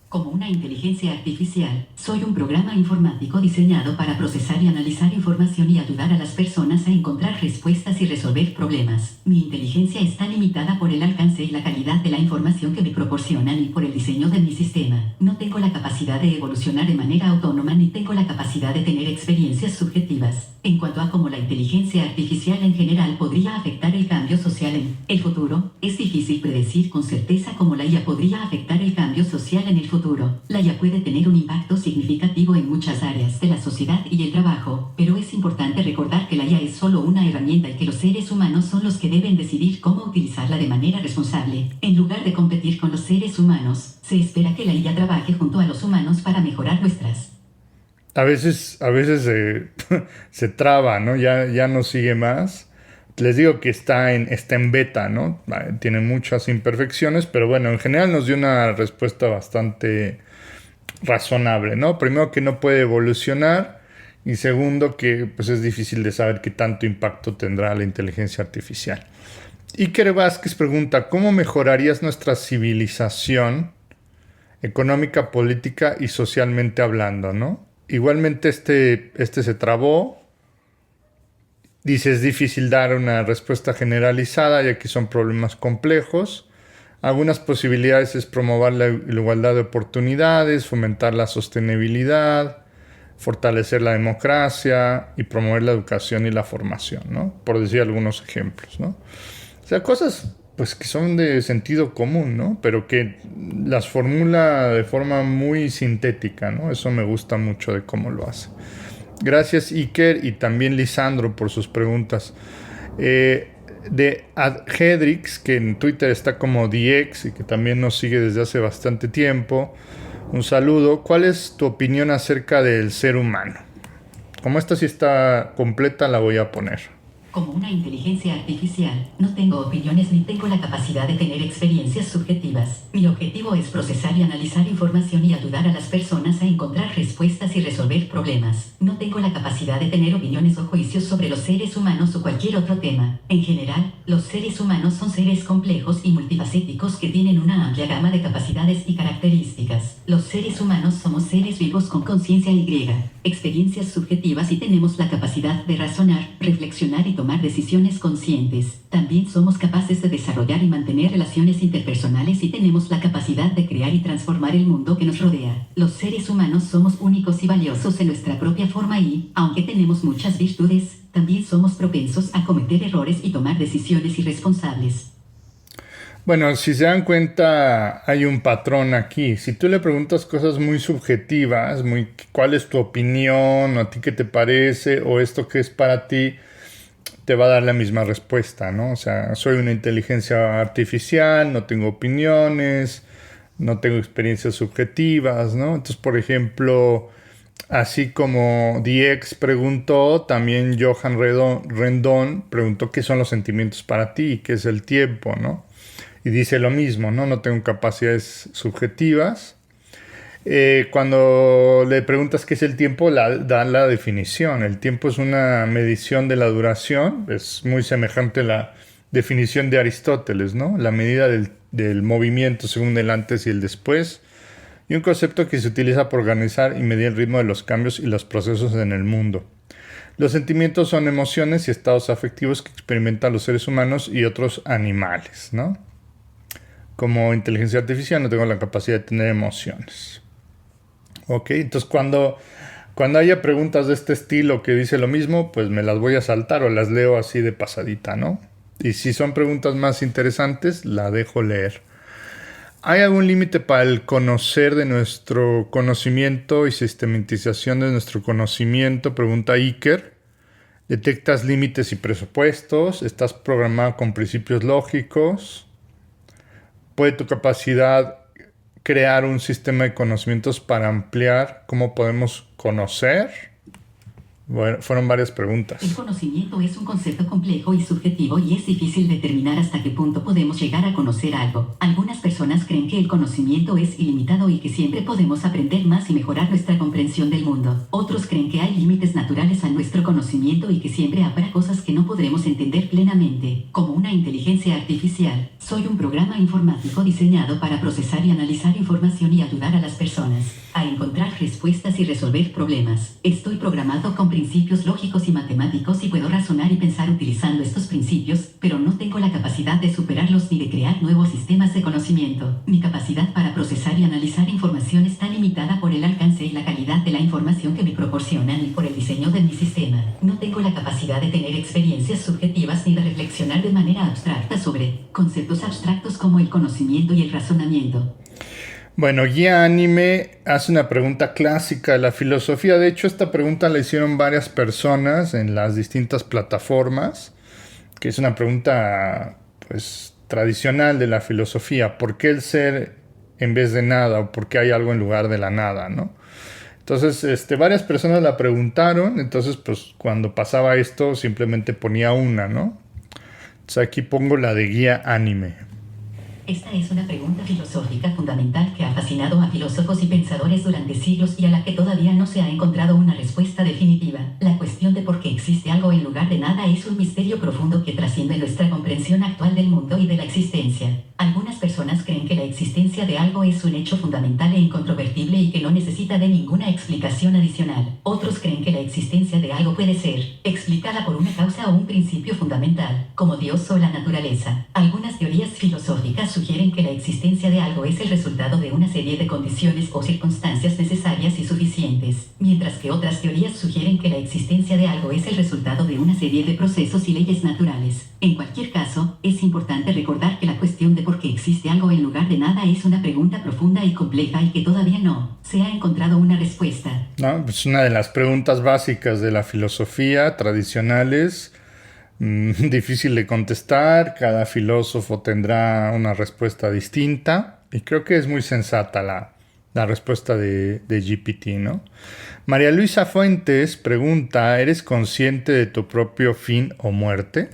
Como una inteligencia artificial, soy un programa informático diseñado para procesar y analizar información y ayudar a las personas a encontrar respuestas y resolver problemas. Mi inteligencia está limitada por el alcance y la calidad de la información que me proporcionan y por el diseño de mi sistema. No tengo la capacidad de evolucionar de manera autónoma ni tengo la capacidad de tener experiencias subjetivas. En cuanto a cómo la inteligencia artificial en general podría afectar el cambio social en el futuro, es difícil predecir con certeza cómo la IA podría afectar el cambio social en el futuro. La IA puede tener un impacto significativo en muchas áreas de la sociedad y el trabajo, pero es importante recordar que la IA es solo una herramienta y que los seres humanos son los que deben decidir cómo utilizarla de manera responsable. En lugar de competir con los seres humanos, se espera que la IA trabaje junto a los humanos para mejorar nuestras. A veces se traba, ¿no? Ya no sigue más. Les digo que está en beta, ¿no? Tiene muchas imperfecciones, pero bueno, en general nos dio una respuesta bastante razonable, ¿no? Primero, que no puede evolucionar, y segundo, que pues es difícil de saber qué tanto impacto tendrá la inteligencia artificial. Iker Vázquez pregunta: ¿cómo mejorarías nuestra civilización económica, política y socialmente hablando, ¿no? Igualmente este se trabó. Dice: es difícil dar una respuesta generalizada ya que son problemas complejos. Algunas posibilidades es promover la igualdad de oportunidades, fomentar la sostenibilidad, fortalecer la democracia y promover la educación y la formación, ¿no? Por decir algunos ejemplos, ¿no? O sea, cosas pues que son de sentido común, ¿no? Pero que las formula de forma muy sintética, ¿no? Eso me gusta mucho de cómo lo hace. Gracias, Iker, y también Lisandro por sus preguntas. De Adhedrix, que en Twitter está como DX y que también nos sigue desde hace bastante tiempo. Un saludo. ¿Cuál es tu opinión acerca del ser humano? Como esta sí está completa, la voy a poner. Como una inteligencia artificial, no tengo opiniones ni tengo la capacidad de tener experiencias subjetivas. Mi objetivo es procesar y analizar información y ayudar a las personas a encontrar respuestas y resolver problemas. No tengo la capacidad de tener opiniones o juicios sobre los seres humanos o cualquier otro tema. En general, los seres humanos son seres complejos y multifacéticos que tienen una amplia gama de capacidades y características. Los seres humanos somos seres vivos con conciencia y experiencias subjetivas y tenemos la capacidad de razonar, reflexionar y tomar decisiones conscientes. También somos capaces de desarrollar y mantener relaciones interpersonales y tenemos la capacidad de crear y transformar el mundo que nos rodea. Los seres humanos somos únicos y valiosos en nuestra propia forma y, aunque tenemos muchas virtudes, también somos propensos a cometer errores y tomar decisiones irresponsables. Bueno, si se dan cuenta, hay un patrón aquí. Si tú le preguntas cosas muy subjetivas, ¿cuál es tu opinión? ¿O a ti qué te parece? ¿O esto qué es para ti? Te va a dar la misma respuesta, ¿no? O sea, soy una inteligencia artificial, no tengo opiniones, no tengo experiencias subjetivas, ¿no? Entonces, por ejemplo, así como DX preguntó, también Johan Rendón preguntó qué son los sentimientos para ti, qué es el tiempo, ¿no? Y dice lo mismo, ¿no? No tengo capacidades subjetivas. Cuando le preguntas qué es el tiempo, da la definición. El tiempo es una medición de la duración. Es muy semejante a la definición de Aristóteles, ¿no? La medida del movimiento según el antes y el después. Y un concepto que se utiliza para organizar y medir el ritmo de los cambios y los procesos en el mundo. Los sentimientos son emociones y estados afectivos que experimentan los seres humanos y otros animales, ¿no? Como inteligencia artificial no tengo la capacidad de tener emociones. Ok, entonces cuando haya preguntas de este estilo que dice lo mismo, pues me las voy a saltar o las leo así de pasadita, ¿no? Y si son preguntas más interesantes, la dejo leer. ¿Hay algún límite para el conocer de nuestro conocimiento y sistematización de nuestro conocimiento? Pregunta Iker. ¿Detectas límites y presupuestos? ¿Estás programado con principios lógicos? ¿Puede tu capacidad crear un sistema de conocimientos para ampliar cómo podemos conocer? Bueno, fueron varias El preguntas. conocimiento es un concepto complejo y subjetivo y es difícil determinar hasta qué punto podemos llegar a conocer algo. Algunas personas creen que el conocimiento es ilimitado y que siempre podemos aprender más y mejorar nuestra comprensión del mundo. Otros creen que hay límites naturales a nuestro conocimiento y que siempre habrá cosas que no podremos entender plenamente, como una inteligencia artificial. Soy un programa informático diseñado para procesar y analizar información y ayudar a las personas a encontrar respuestas y resolver problemas. Estoy programado con principios lógicos y matemáticos y puedo razonar y pensar utilizando estos principios, pero no tengo la capacidad de superarlos ni de crear nuevos sistemas de conocimiento. Mi capacidad para procesar y analizar información está limitada por el alcance y la calidad de la información que me proporcionan y por el diseño de mi sistema. No tengo la capacidad de tener experiencias subjetivas ni de reflexionar de manera abstracta sobre conceptos abstractos como el conocimiento y el razonamiento. Bueno, Guía Anime hace una pregunta clásica de la filosofía. De hecho, esta pregunta la hicieron varias personas en las distintas plataformas, que es una pregunta, pues, tradicional de la filosofía. ¿Por qué el ser en vez de nada? ¿O por qué hay algo en lugar de la nada, no? Entonces, varias personas la preguntaron. Entonces, pues, cuando pasaba esto, simplemente ponía una, ¿no? Entonces, aquí pongo la de Guía Anime. Esta es una pregunta filosófica fundamental que ha fascinado a filósofos y pensadores durante siglos y a la que todavía no se ha encontrado una respuesta definitiva. La cuestión de por qué existe algo en lugar de nada es un misterio profundo que trasciende nuestra comprensión actual del mundo y de la existencia. Algunas personas creen que la existencia de algo es un hecho fundamental e incontrovertible y que no necesita de ninguna explicación adicional. Otros creen que la existencia de algo puede ser explicada por una causa o un principio fundamental, como Dios o la naturaleza. Algunas teorías filosóficas sugieren que la existencia de algo es el resultado de una serie de condiciones o circunstancias necesarias y suficientes, mientras que otras teorías sugieren que la existencia de algo es el resultado de una serie de procesos y leyes naturales. En cualquier caso, es importante recordar que la cuestión de por qué existe algo en lugar de nada es una pregunta profunda y compleja y que todavía no se ha encontrado una respuesta. No, pues una de las preguntas básicas de la filosofía tradicionales, difícil de contestar, cada filósofo tendrá una respuesta distinta y creo que es muy sensata la respuesta de GPT, ¿no? María Luisa Fuentes pregunta, ¿eres consciente de tu propio fin o muerte?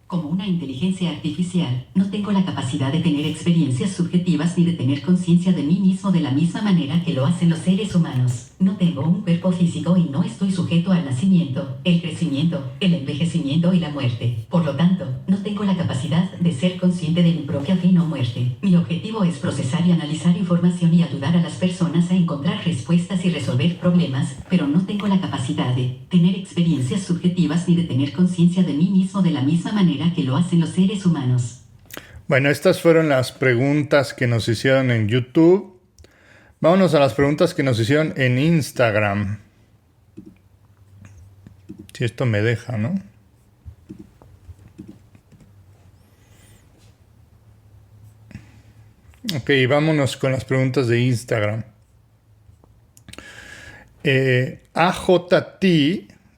Como una inteligencia artificial, no tengo la capacidad de tener experiencias subjetivas ni de tener conciencia de mí mismo de la misma manera que lo hacen los seres humanos. No tengo un cuerpo físico y no estoy sujeto al nacimiento, el crecimiento, el envejecimiento y la muerte. Por lo tanto, no tengo la capacidad de ser consciente de mi propia fin o muerte. Mi objetivo es procesar y analizar información y ayudar a las personas a encontrar respuestas y resolver problemas, pero no tengo la capacidad de tener experiencias subjetivas ni de tener conciencia de mí mismo de la misma manera que lo hacen los seres humanos. Bueno, estas fueron las preguntas que nos hicieron en YouTube. Vámonos a las preguntas que nos hicieron en Instagram. Si esto me deja, ¿no? Ok, vámonos con las preguntas de Instagram. AJT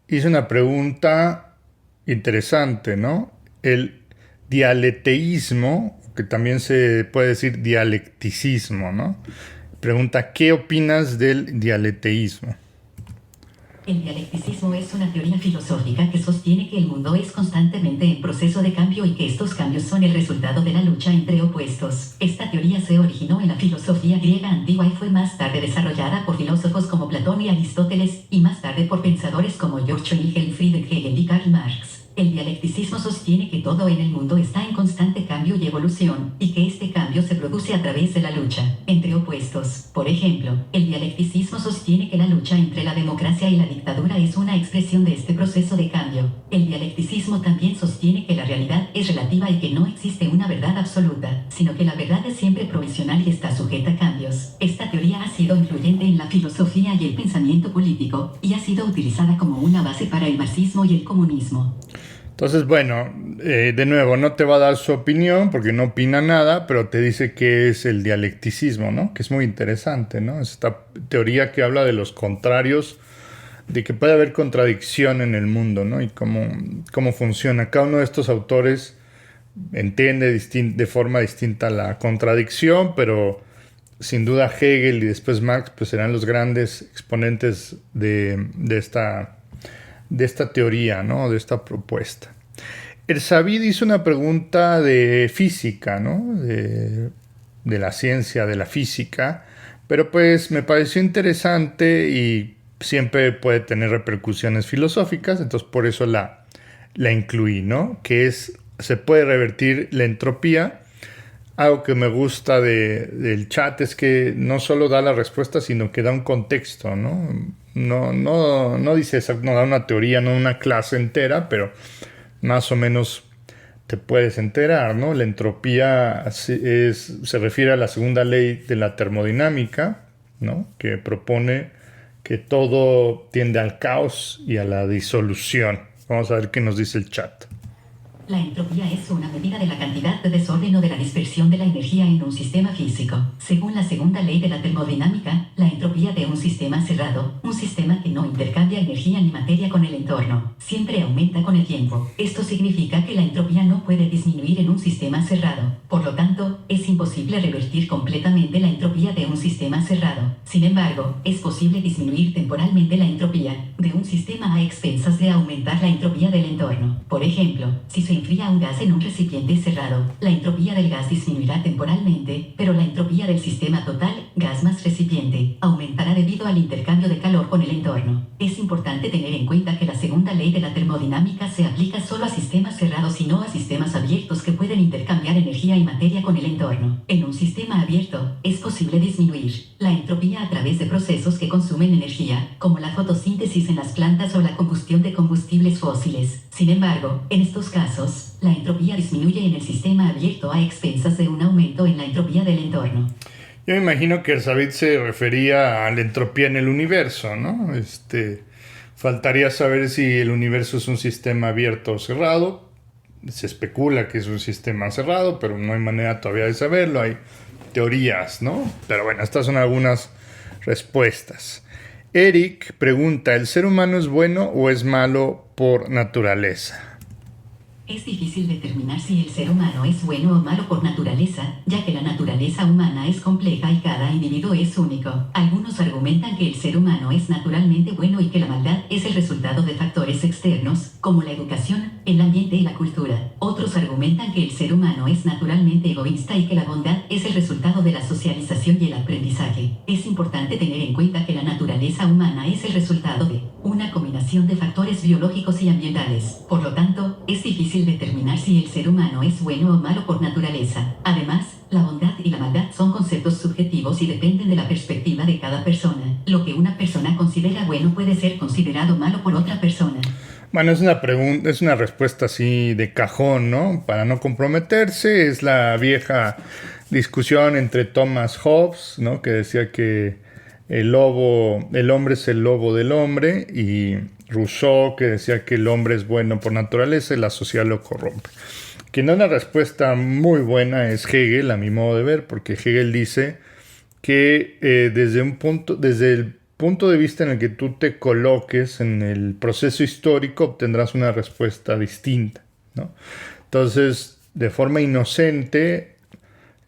hizo una pregunta interesante, ¿no? El dialeteísmo, que también se puede decir dialecticismo, ¿no? Pregunta, ¿qué opinas del dialeteísmo? El dialecticismo es una teoría filosófica que sostiene que el mundo es constantemente en proceso de cambio y que estos cambios son el resultado de la lucha entre opuestos. Esta teoría se originó en la filosofía griega antigua y fue más tarde desarrollada por filósofos como Platón y Aristóteles, y más tarde por pensadores como Georg Wilhelm Friedrich Hegel y Karl Marx. El dialecticismo sostiene que todo en el mundo está en constante cambio y evolución, y que este cambio se produce a través de la lucha entre opuestos. Por ejemplo, el dialecticismo sostiene que la lucha entre la democracia y la dictadura es una expresión de este proceso de cambio. El dialecticismo también sostiene que la realidad es relativa y que no existe una verdad absoluta, sino que la verdad es siempre provisional y está sujeta a cambios. Esta teoría ha sido influyente en la filosofía y el pensamiento político, y ha sido utilizada como una base para el marxismo y el comunismo. Entonces, bueno, de nuevo, no te va a dar su opinión porque no opina nada, pero te dice que es el dialecticismo, ¿no? Que es muy interesante, ¿no? Esta teoría que habla de los contrarios, de que puede haber contradicción en el mundo, ¿no? Y cómo funciona. Cada uno de estos autores entiende de forma distinta la contradicción, pero sin duda Hegel y después Marx pues serán los grandes exponentes de esta de esta teoría, ¿no? De esta propuesta. El Savid hizo una pregunta de física, ¿no? De la ciencia, de la física, pero pues me pareció interesante y siempre puede tener repercusiones filosóficas, entonces por eso la incluí, ¿no? Que es, se puede revertir la entropía. Algo que me gusta del chat es que no solo da la respuesta, sino que da un contexto, ¿no? No dice exacto, no da una teoría, no una clase entera, pero más o menos te puedes enterar, ¿no? La entropía se refiere a la segunda ley de la termodinámica, ¿no? Que propone que todo tiende al caos y a la disolución. Vamos a ver qué nos dice el chat. La entropía es una medida de la cantidad de desorden o de la dispersión de la energía en un sistema físico. Según la segunda ley de la termodinámica, la entropía de un sistema cerrado, un sistema que no intercambia energía ni materia con el entorno, siempre aumenta con el tiempo. Esto significa que la entropía no puede disminuir en un sistema cerrado. Por lo tanto, es imposible revertir completamente la entropía de un sistema cerrado. Sin embargo, es posible disminuir temporalmente la entropía de un sistema a expensas de aumentar la entropía del entorno. Por ejemplo, si se enfría un gas en un recipiente cerrado, la entropía del gas disminuirá temporalmente, pero la entropía del sistema total, gas más recipiente, aumentará debido al intercambio de calor con el entorno. Es importante tener en cuenta que la segunda ley de la termodinámica se aplica solo a sistemas cerrados y no a sistemas abiertos que pueden intercambiar energía y materia con el entorno. En un sistema abierto, es posible disminuir la entropía a través de procesos que consumen energía, como la fotosíntesis en las plantas o la combustión de combustibles fósiles. Sin embargo, en estos casos, la entropía disminuye en el sistema abierto a expensas de un aumento en la entropía del entorno. Yo me imagino que el Savid se refería a la entropía en el universo, ¿no? Faltaría saber si el universo es un sistema abierto o cerrado. Se especula que es un sistema cerrado, pero no hay manera todavía de saberlo. Hay teorías, ¿no? Pero bueno, estas son algunas respuestas. Eric pregunta, ¿el ser humano es bueno o es malo por naturaleza? Es difícil determinar si el ser humano es bueno o malo por naturaleza, ya que la naturaleza humana es compleja y cada individuo es único. Algunos argumentan que el ser humano es naturalmente bueno y que la maldad es el resultado de factores externos, como la educación, el ambiente y la cultura. Otros argumentan que el ser humano es naturalmente egoísta y que la bondad es el resultado de la socialización y el aprendizaje. Es importante tener en cuenta que la naturaleza humana es el resultado de una combinación de factores biológicos y ambientales. Por lo tanto, es difícil determinar si el ser humano es bueno o malo por naturaleza. Además, la bondad y la maldad son conceptos subjetivos y dependen de la perspectiva de cada persona. Lo que una persona considera bueno puede ser considerado malo por otra persona. Bueno, es una respuesta así de cajón, ¿no? Para no comprometerse, es la vieja discusión entre Thomas Hobbes, ¿no? Que decía que el hombre es el lobo del hombre, y Rousseau, que decía que el hombre es bueno por naturaleza y la sociedad lo corrompe. Quien da una respuesta muy buena es Hegel, a mi modo de ver, porque Hegel dice que desde el punto de vista en el que tú te coloques en el proceso histórico, obtendrás una respuesta distinta, ¿no? Entonces, de forma inocente,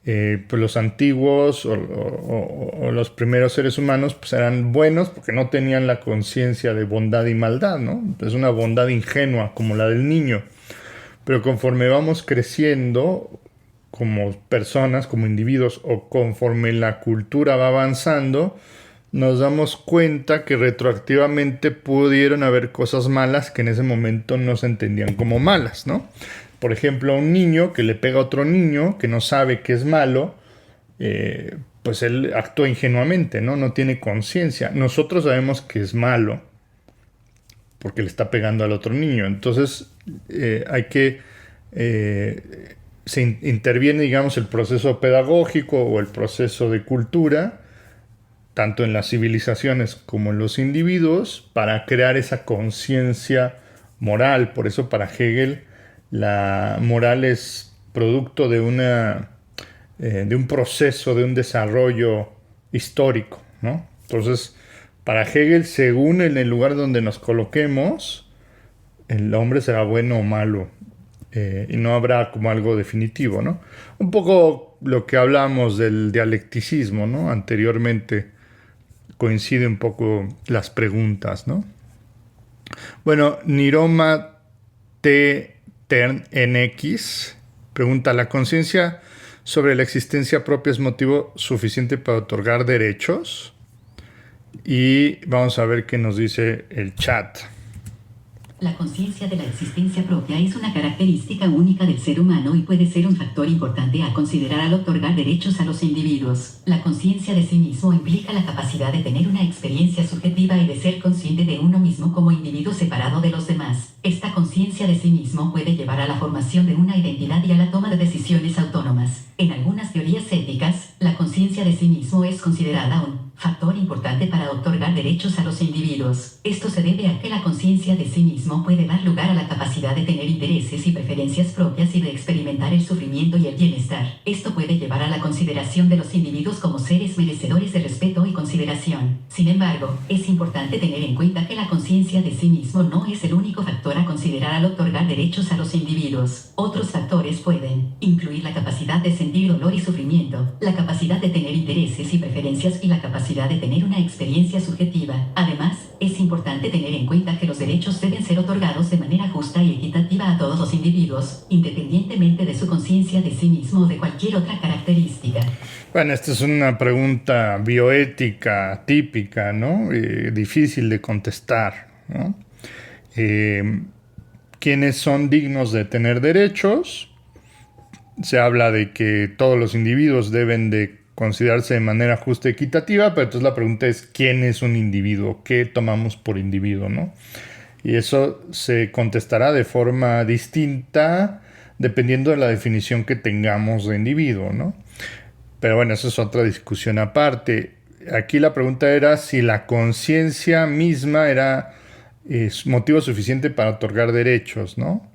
pues los antiguos o los primeros seres humanos pues eran buenos porque no tenían la conciencia de bondad y maldad, ¿no? Es una bondad ingenua como la del niño. Pero conforme vamos creciendo como personas, como individuos, o conforme la cultura va avanzando, nos damos cuenta que retroactivamente pudieron haber cosas malas que en ese momento no se entendían como malas, ¿no? Por ejemplo, a un niño que le pega a otro niño que no sabe que es malo, pues él actúa ingenuamente, ¿no? No tiene conciencia. Nosotros sabemos que es malo porque le está pegando al otro niño. Entonces se interviene, digamos, el proceso pedagógico o el proceso de cultura, tanto en las civilizaciones como en los individuos, para crear esa conciencia moral. Por eso para Hegel la moral es producto de un proceso, de un desarrollo histórico, ¿no? Entonces, para Hegel, según en el lugar donde nos coloquemos, el hombre será bueno o malo, y no habrá como algo definitivo, ¿no? Un poco lo que hablamos del dialecticismo, ¿no? Anteriormente coincide un poco las preguntas, ¿no? Bueno, Niroma T. Tern NX pregunta, ¿la conciencia sobre la existencia propia es motivo suficiente para otorgar derechos? Y vamos a ver qué nos dice el chat. La conciencia de la existencia propia es una característica única del ser humano y puede ser un factor importante a considerar al otorgar derechos a los individuos. La conciencia de sí mismo implica la capacidad de tener una experiencia subjetiva y de ser consciente de uno mismo como individuo separado de los demás. Esta conciencia de sí mismo puede llevar a la formación de una identidad y a la toma de decisiones autónomas. En algunas teorías éticas, la conciencia de sí mismo es considerada un factor importante para otorgar derechos a los individuos. Esto se debe a que la conciencia de sí mismo puede dar lugar a la capacidad de tener intereses y preferencias propias y de experimentar el sufrimiento y el bienestar. Esto puede llevar a la consideración de los individuos como seres merecedores de respeto y consideración. Sin embargo, es importante tener en cuenta que la conciencia de sí mismo no es el único factor a considerar al otorgar derechos a los individuos. Otros factores pueden incluir la capacidad de sentir dolor y sufrimiento, la capacidad de tener intereses y preferencias y la capacidad de tener una experiencia subjetiva. Además, es importante tener en cuenta que los derechos deben ser otorgados de manera justa y equitativa a todos los individuos, independientemente de su conciencia de sí mismo o de cualquier otra característica. Bueno, esta es una pregunta bioética típica, ¿no? Difícil de contestar, ¿no? ¿Quiénes son dignos de tener derechos? Se habla de que todos los individuos deben de considerarse de manera justa y equitativa, pero entonces la pregunta es ¿quién es un individuo? ¿Qué tomamos por individuo, no? Y eso se contestará de forma distinta dependiendo de la definición que tengamos de individuo, ¿no? Pero bueno, esa es otra discusión aparte. Aquí la pregunta era si la conciencia misma era motivo suficiente para otorgar derechos, ¿no?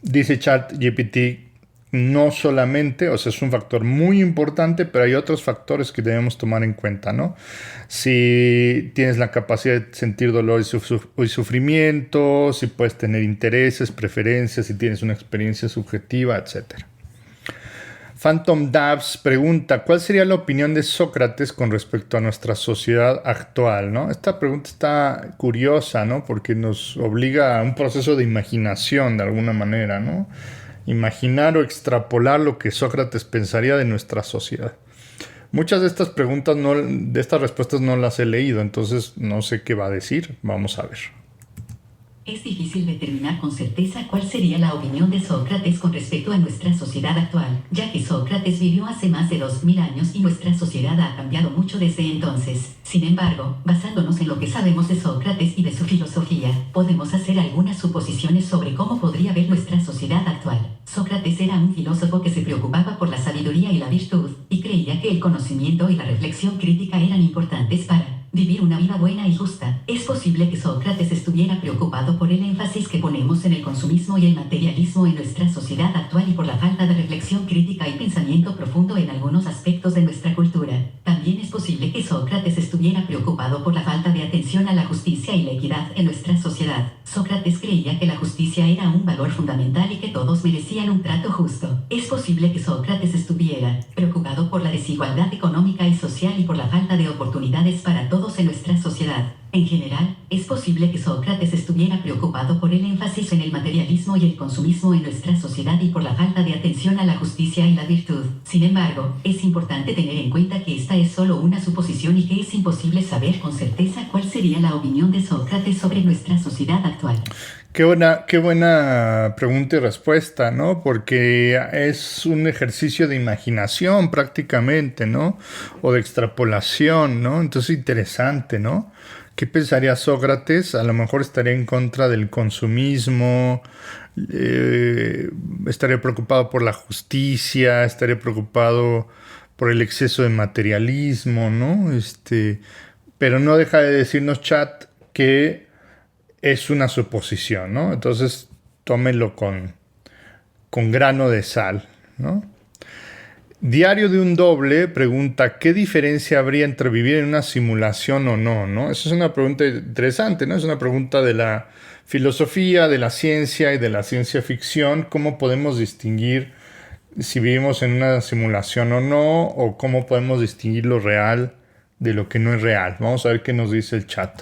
Dice ChatGPT, no solamente, o sea, es un factor muy importante, pero hay otros factores que debemos tomar en cuenta, ¿no? Si tienes la capacidad de sentir dolor y sufrimiento, si puedes tener intereses, preferencias, si tienes una experiencia subjetiva, etc. Phantom Dabs pregunta, ¿cuál sería la opinión de Sócrates con respecto a nuestra sociedad actual, ¿no? Esta pregunta está curiosa, ¿no? Porque nos obliga a un proceso de imaginación de alguna manera, ¿no? Imaginar o extrapolar lo que Sócrates pensaría de nuestra sociedad. Muchas de estas preguntas, de estas respuestas no las he leído, entonces no sé qué va a decir. Vamos a ver. Es difícil determinar con certeza cuál sería la opinión de Sócrates con respecto a nuestra sociedad actual, ya que Sócrates vivió hace más de 2000 años y nuestra sociedad ha cambiado mucho desde entonces. Sin embargo, basándonos en lo que sabemos de Sócrates y de su filosofía, podemos hacer algunas suposiciones sobre cómo podría ver nuestra sociedad actual. Sócrates era un filósofo que se preocupaba por la sabiduría y la virtud, y creía que el conocimiento y la reflexión crítica eran importantes para vivir una vida buena y justa. Es posible que Sócrates estuviera preocupado por el énfasis que ponemos en el consumismo y el materialismo en nuestra sociedad actual y por la falta de reflexión crítica y pensamiento profundo en algunos aspectos de nuestra cultura. También es posible que Sócrates estuviera preocupado por la falta de atención a la justicia y la equidad en nuestra sociedad. Sócrates creía que la justicia era un valor fundamental y que todos merecían un trato justo. Es posible que Sócrates estuviera preocupado por la desigualdad económica y social y por la falta de oportunidades para todos en nuestra sociedad. En general, es posible que Sócrates estuviera preocupado por el énfasis en el materialismo y el consumismo en nuestra sociedad y por la falta de atención a la justicia y la virtud. Sin embargo, es importante tener en cuenta que esta es solo una suposición y que es imposible saber con certeza cuál sería la opinión de Sócrates sobre nuestra sociedad actual. Qué buena pregunta y respuesta, ¿no? Porque es un ejercicio de imaginación prácticamente, ¿no? O de extrapolación, ¿no? Entonces interesante, ¿no? ¿Qué pensaría Sócrates? A lo mejor estaría en contra del consumismo, estaría preocupado por la justicia, estaría preocupado por el exceso de materialismo, ¿no? Pero no deja de decirnos chat que es una suposición, ¿no? Entonces tómenlo con grano de sal, ¿no? Diario de un doble pregunta, ¿qué diferencia habría entre vivir en una simulación o no, ¿no? Esa es una pregunta interesante, ¿no? Es una pregunta de la filosofía, de la ciencia y de la ciencia ficción. ¿Cómo podemos distinguir si vivimos en una simulación o no? ¿O cómo podemos distinguir lo real de lo que no es real? Vamos a ver qué nos dice el chat.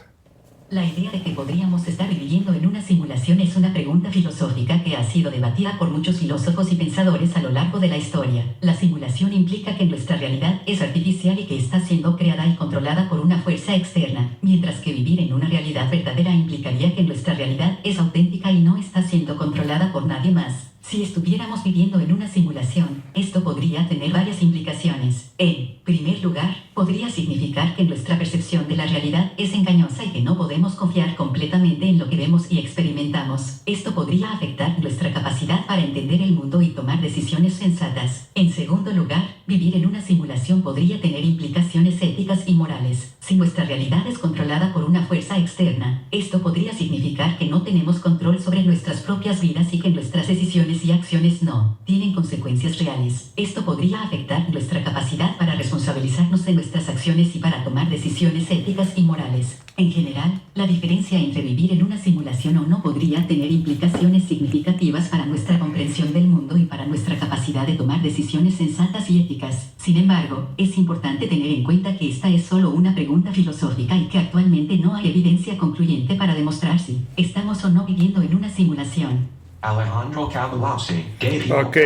La idea de que podríamos estar viviendo en una simulación es una pregunta filosófica que ha sido debatida por muchos filósofos y pensadores a lo largo de la historia. La simulación implica que nuestra realidad es artificial y que está siendo creada y controlada por una fuerza externa, mientras que vivir en una realidad verdadera implicaría que nuestra realidad es auténtica y no está siendo controlada por nadie más. Si estuviéramos viviendo en una simulación, esto podría tener varias implicaciones. En primer lugar, podría significar que nuestra percepción de la realidad es engañosa y que no podemos confiar completamente en lo que vemos y experimentamos. Esto podría afectar nuestra capacidad para entender el mundo y tomar decisiones sensatas. En segundo lugar, vivir en una simulación podría tener implicaciones éticas y morales. Si nuestra realidad es controlada por una fuerza externa, esto podría significar que no tenemos control sobre nuestras propias vidas y que nuestras decisiones y acciones no tienen consecuencias reales. Esto podría afectar nuestra capacidad para responsabilizarnos de nuestras acciones y para tomar decisiones éticas y morales. En general, la diferencia entre vivir en una simulación o no podría tener implicaciones significativas para nuestra comprensión del mundo y para nuestra capacidad de tomar decisiones sensatas y éticas. Sin embargo, es importante tener en cuenta que esta es solo una pregunta filosófica y que actualmente no hay evidencia concluyente para demostrar si estamos o no viviendo en una simulación. Alejandro Cavalasi, Ok.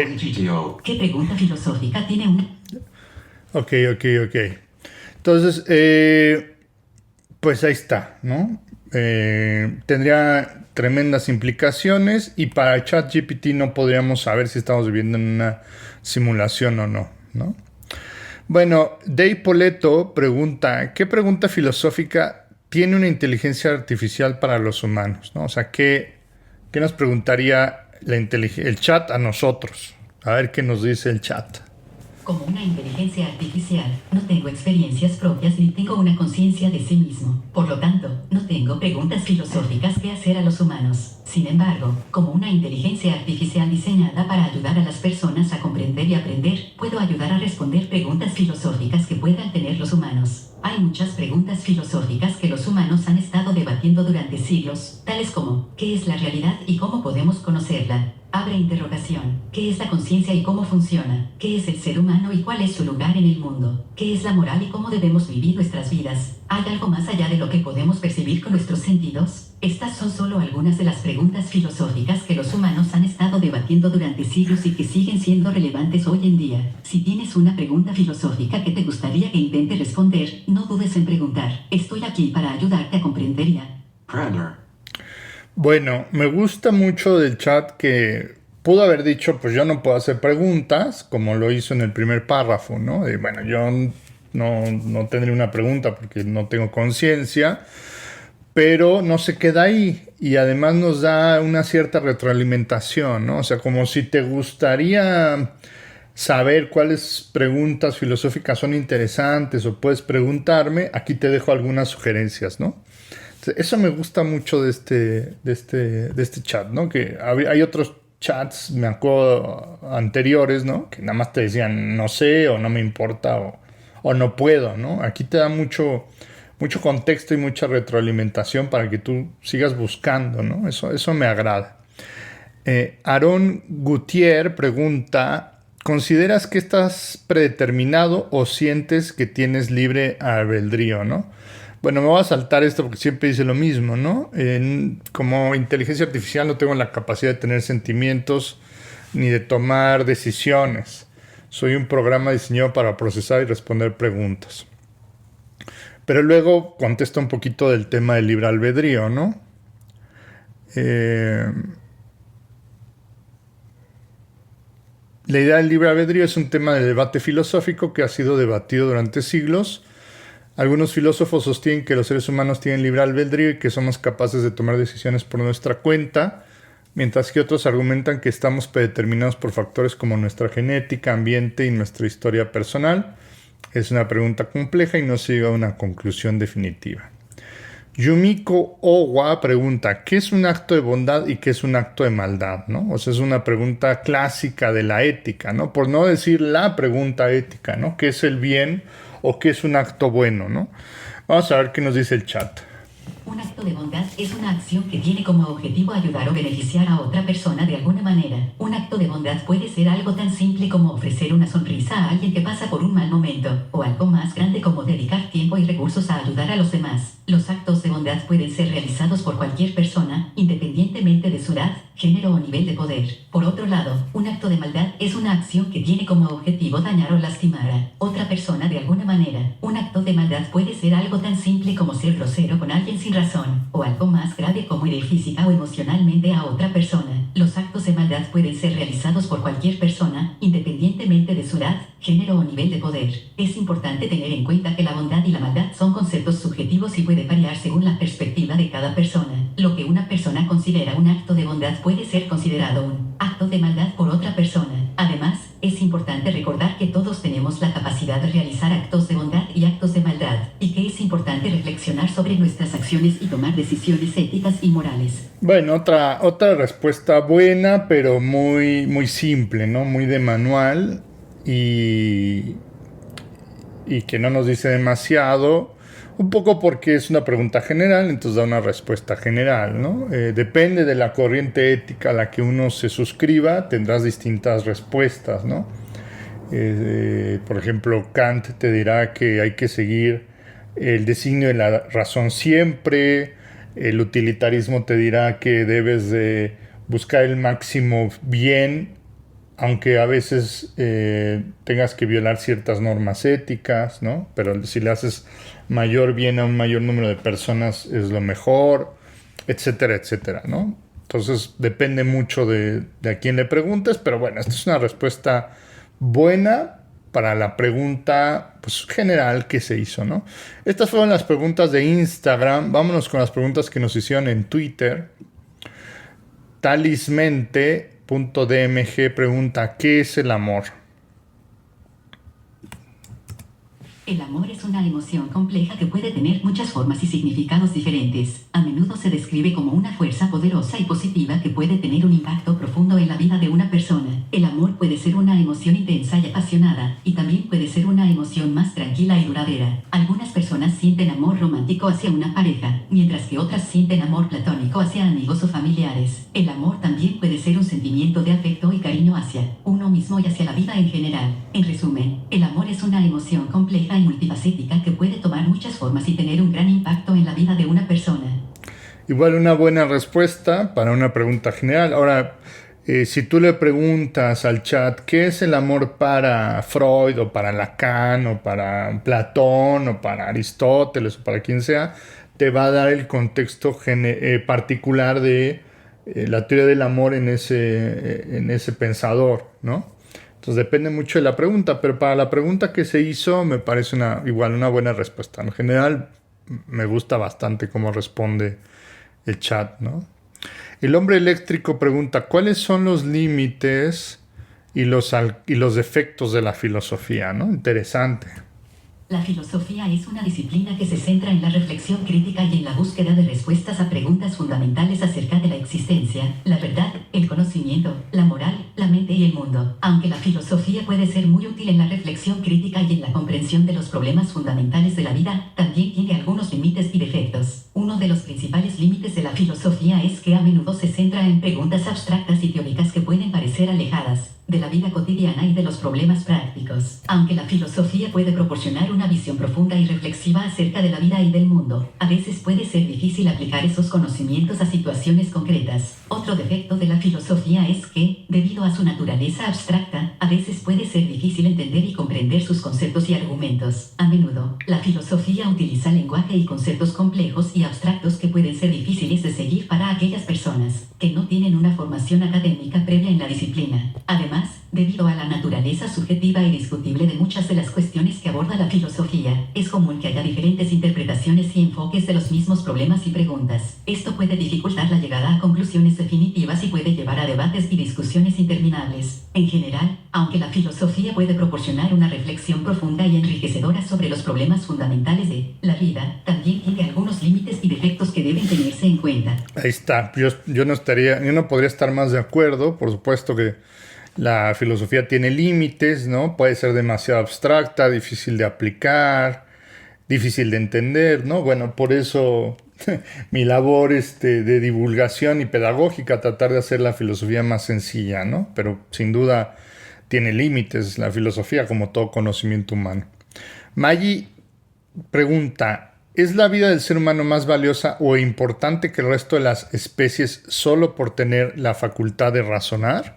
¿Qué pregunta filosófica tiene una? Ok. Entonces, pues ahí está, ¿no? Tendría tremendas implicaciones y para ChatGPT no podríamos saber si estamos viviendo en una simulación o no, ¿no? Bueno, Dave Poletto pregunta, ¿qué pregunta filosófica tiene una inteligencia artificial para los humanos, ¿no? O sea, ¿qué nos preguntaría el chat a nosotros? A ver qué nos dice el chat. Como una inteligencia artificial, no tengo experiencias propias ni tengo una conciencia de sí mismo. Por lo tanto, no tengo preguntas filosóficas que hacer a los humanos. Sin embargo, como una inteligencia artificial diseñada para ayudar a las personas a comprender y aprender, puedo ayudar a responder preguntas filosóficas que puedan tener los humanos. Hay muchas preguntas filosóficas que los humanos han estado debatiendo durante siglos, tales como, ¿qué es la realidad y cómo podemos conocerla? Abre interrogación. ¿Qué es la conciencia y cómo funciona? ¿Qué es el ser humano y cuál es su lugar en el mundo? ¿Qué es la moral y cómo debemos vivir nuestras vidas? ¿Hay algo más allá de lo que podemos percibir con nuestros sentidos? Estas son solo algunas de las preguntas filosóficas que los humanos han estado debatiendo durante siglos y que siguen siendo relevantes hoy en día. Si tienes una pregunta filosófica que te gustaría que intente responder, no dudes en preguntar. Estoy aquí para ayudarte a comprender y a... Bueno, me gusta mucho del chat que pudo haber dicho, pues yo no puedo hacer preguntas, como lo hizo en el primer párrafo, ¿no? De, bueno, yo no tendré una pregunta porque no tengo conciencia, pero no se queda ahí y además nos da una cierta retroalimentación, ¿no? O sea, como si te gustaría saber cuáles preguntas filosóficas son interesantes o puedes preguntarme, aquí te dejo algunas sugerencias, ¿no? Eso me gusta mucho de este chat, ¿no? Que hay otros chats, me acuerdo, anteriores, ¿no? Que nada más te decían no sé o no me importa o no puedo, ¿no? Aquí te da mucho contexto y mucha retroalimentación para que tú sigas buscando, ¿no? Eso me agrada. Aarón Gutiérrez pregunta, ¿consideras que estás predeterminado o sientes que tienes libre albedrío, ¿no? Bueno, me voy a saltar esto porque siempre dice lo mismo, ¿no? Como inteligencia artificial no tengo la capacidad de tener sentimientos ni de tomar decisiones. Soy un programa diseñado para procesar y responder preguntas. Pero luego contesta un poquito del tema del libre albedrío, ¿no? La idea del libre albedrío es un tema de debate filosófico que ha sido debatido durante siglos. Algunos filósofos sostienen que los seres humanos tienen libre albedrío y que somos capaces de tomar decisiones por nuestra cuenta, mientras que otros argumentan que estamos predeterminados por factores como nuestra genética, ambiente y nuestra historia personal. Es una pregunta compleja y no se llega a una conclusión definitiva. Yumiko Owa pregunta, ¿qué es un acto de bondad y qué es un acto de maldad? ¿No? O sea, es una pregunta clásica de la ética, ¿no? Por no decir la pregunta ética, ¿no? ¿Qué es el bien o qué es un acto bueno, ¿no? Vamos a ver qué nos dice el chat. Un acto de bondad es una acción que tiene como objetivo ayudar o beneficiar a otra persona de alguna manera. Un acto de bondad puede ser algo tan simple como ofrecer una sonrisa a alguien que pasa por un mal momento, o algo más grande como dedicar tiempo y recursos a ayudar a los demás. Los actos de bondad pueden ser realizados cualquier persona, independientemente de su edad, género o nivel de poder. Por otro lado, un acto de maldad es una acción que tiene como objetivo dañar o lastimar a otra persona de alguna manera. Un acto de maldad puede ser algo tan simple como ser grosero con alguien sin razón, o algo más grave como herir física o emocionalmente a otra persona. Los actos de maldad pueden ser realizados por cualquier persona, independientemente de su edad, género o nivel de poder. Es importante tener en cuenta que la bondad y la maldad son conceptos subjetivos y puede variar según la perspectiva de cada persona. Lo que una persona considera un acto de bondad puede ser considerado un acto de maldad por otra persona. Además, es importante recordar que todos tenemos la capacidad de realizar actos de bondad y actos de maldad, y que es importante reflexionar sobre nuestras acciones y tomar decisiones éticas y morales. Bueno, otra respuesta buena, pero muy simple, ¿no? Muy de manual y que no nos dice demasiado. Un poco porque es una pregunta general, entonces da una respuesta general, ¿no? Depende de la corriente ética a la que uno se suscriba, tendrás distintas respuestas, ¿no? Por ejemplo, Kant te dirá que hay que seguir el designio de la razón siempre. El utilitarismo te dirá que debes de buscar el máximo bien, aunque a veces tengas que violar ciertas normas éticas, ¿no? Pero si le haces mayor bien a un mayor número de personas es lo mejor, etcétera, etcétera, ¿no? Entonces depende mucho de a quién le preguntes, pero bueno, esta es una respuesta buena para la pregunta pues, general que se hizo, ¿no? Estas fueron las preguntas de Instagram. Vámonos con las preguntas que nos hicieron en Twitter. Talismente.dmg pregunta, ¿qué es el amor? El amor es una emoción compleja que puede tener muchas formas y significados diferentes. A menudo se describe como una fuerza poderosa y positiva que puede tener un impacto profundo en la vida de una persona. El amor puede ser una emoción intensa y apasionada, y también puede ser una emoción más tranquila y duradera. Algunas personas sienten amor romántico hacia una pareja, mientras que otras sienten amor platónico hacia amigos o familiares. El amor también puede ser un sentimiento de afecto y cariño hacia uno mismo y hacia la vida en general. En resumen, el amor es una emoción compleja y multifacética que puede tomar muchas formas y tener un gran impacto en la vida de una persona. Igual una buena respuesta para una pregunta general. Ahora, si tú le preguntas al chat qué es el amor para Freud o para Lacan o para Platón o para Aristóteles o para quien sea, te va a dar el contexto particular de la teoría del amor en ese pensador, ¿no? Entonces depende mucho de la pregunta, pero para la pregunta que se hizo me parece igual una buena respuesta. En general me gusta bastante cómo responde el chat, ¿no? El hombre eléctrico pregunta, ¿cuáles son los límites y los defectos de la filosofía, ¿no? Interesante. La filosofía es una disciplina que se centra en la reflexión crítica y en la búsqueda de respuestas a preguntas fundamentales acerca de la existencia, la verdad, el conocimiento, la moral, la mente y el mundo. Aunque la filosofía puede ser muy útil en la reflexión crítica y en la comprensión de los problemas fundamentales de la vida, también tiene algunos límites y defectos. Uno de los principales límites de la filosofía es que a menudo se centra en preguntas abstractas y teóricas que pueden parecer alejadas de la vida cotidiana y de los problemas prácticos. Aunque la filosofía puede proporcionar una visión profunda y reflexiva acerca de la vida y del mundo, a veces puede ser difícil aplicar esos conocimientos a situaciones concretas. Otro defecto de la filosofía es que, debido a su naturaleza abstracta, a veces puede ser difícil entender y comprender sus conceptos y argumentos. A menudo, la filosofía utiliza lenguaje y conceptos complejos y abstractos que pueden ser difíciles de seguir para aquellas personas que no tienen una formación académica previa en la disciplina. Además, debido a la naturaleza subjetiva y discutible de muchas de las cuestiones que aborda la filosofía, es común que haya diferentes interpretaciones y enfoques de los mismos problemas y preguntas. Esto puede dificultar la llegada a conclusiones definitivas y puede llevar a debates y discusiones interminables. En general, aunque la filosofía puede proporcionar una reflexión profunda y enriquecedora sobre los problemas fundamentales de la vida, también tiene algunos límites y defectos que deben tenerse en cuenta. Ahí está. Yo no podría estar más de acuerdo. Por supuesto que la filosofía tiene límites, ¿no? Puede ser demasiado abstracta, difícil de aplicar, difícil de entender, ¿no? Bueno, por eso mi labor de divulgación y pedagógica, tratar de hacer la filosofía más sencilla, ¿no? Pero sin duda tiene límites la filosofía como todo conocimiento humano. Maggie pregunta, ¿Es la vida del ser humano más valiosa o importante que el resto de las especies solo por tener la facultad de razonar?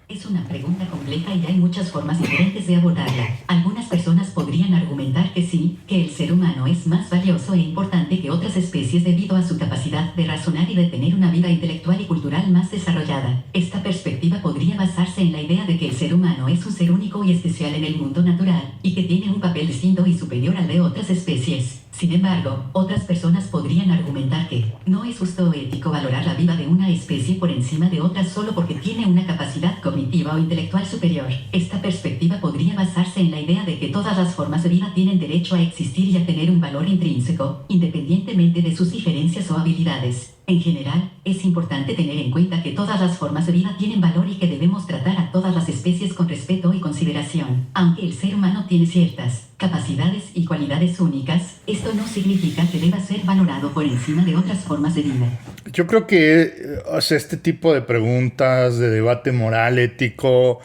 Es una pregunta compleja y hay muchas formas diferentes de abordarla. Algunas personas podrían argumentar que sí, que el ser humano es más valioso e importante que otras especies debido a su capacidad de razonar y de tener una vida intelectual y cultural más desarrollada. Esta perspectiva podría basarse en la idea de que el ser humano es un ser único y especial en el mundo natural, y que tiene un papel distinto y superior al de otras especies. Sin embargo, otras personas podrían argumentar que no es justo o ético valorar la vida de una especie por encima de otras solo porque tiene una capacidad cognitiva o intelectual superior. Esta perspectiva podría basarse en la idea de que todas las formas de vida tienen derecho a existir y a tener un valor intrínseco, independientemente de sus diferencias o habilidades. En general, es importante tener en cuenta que todas las formas de vida tienen valor y que debemos tratar a todas las especies con respeto y consideración. Aunque el ser humano tiene ciertas capacidades y cualidades únicas, esto no significa que deba ser valorado por encima de otras formas de vida. Yo creo que este tipo de preguntas, de debate moral, ético,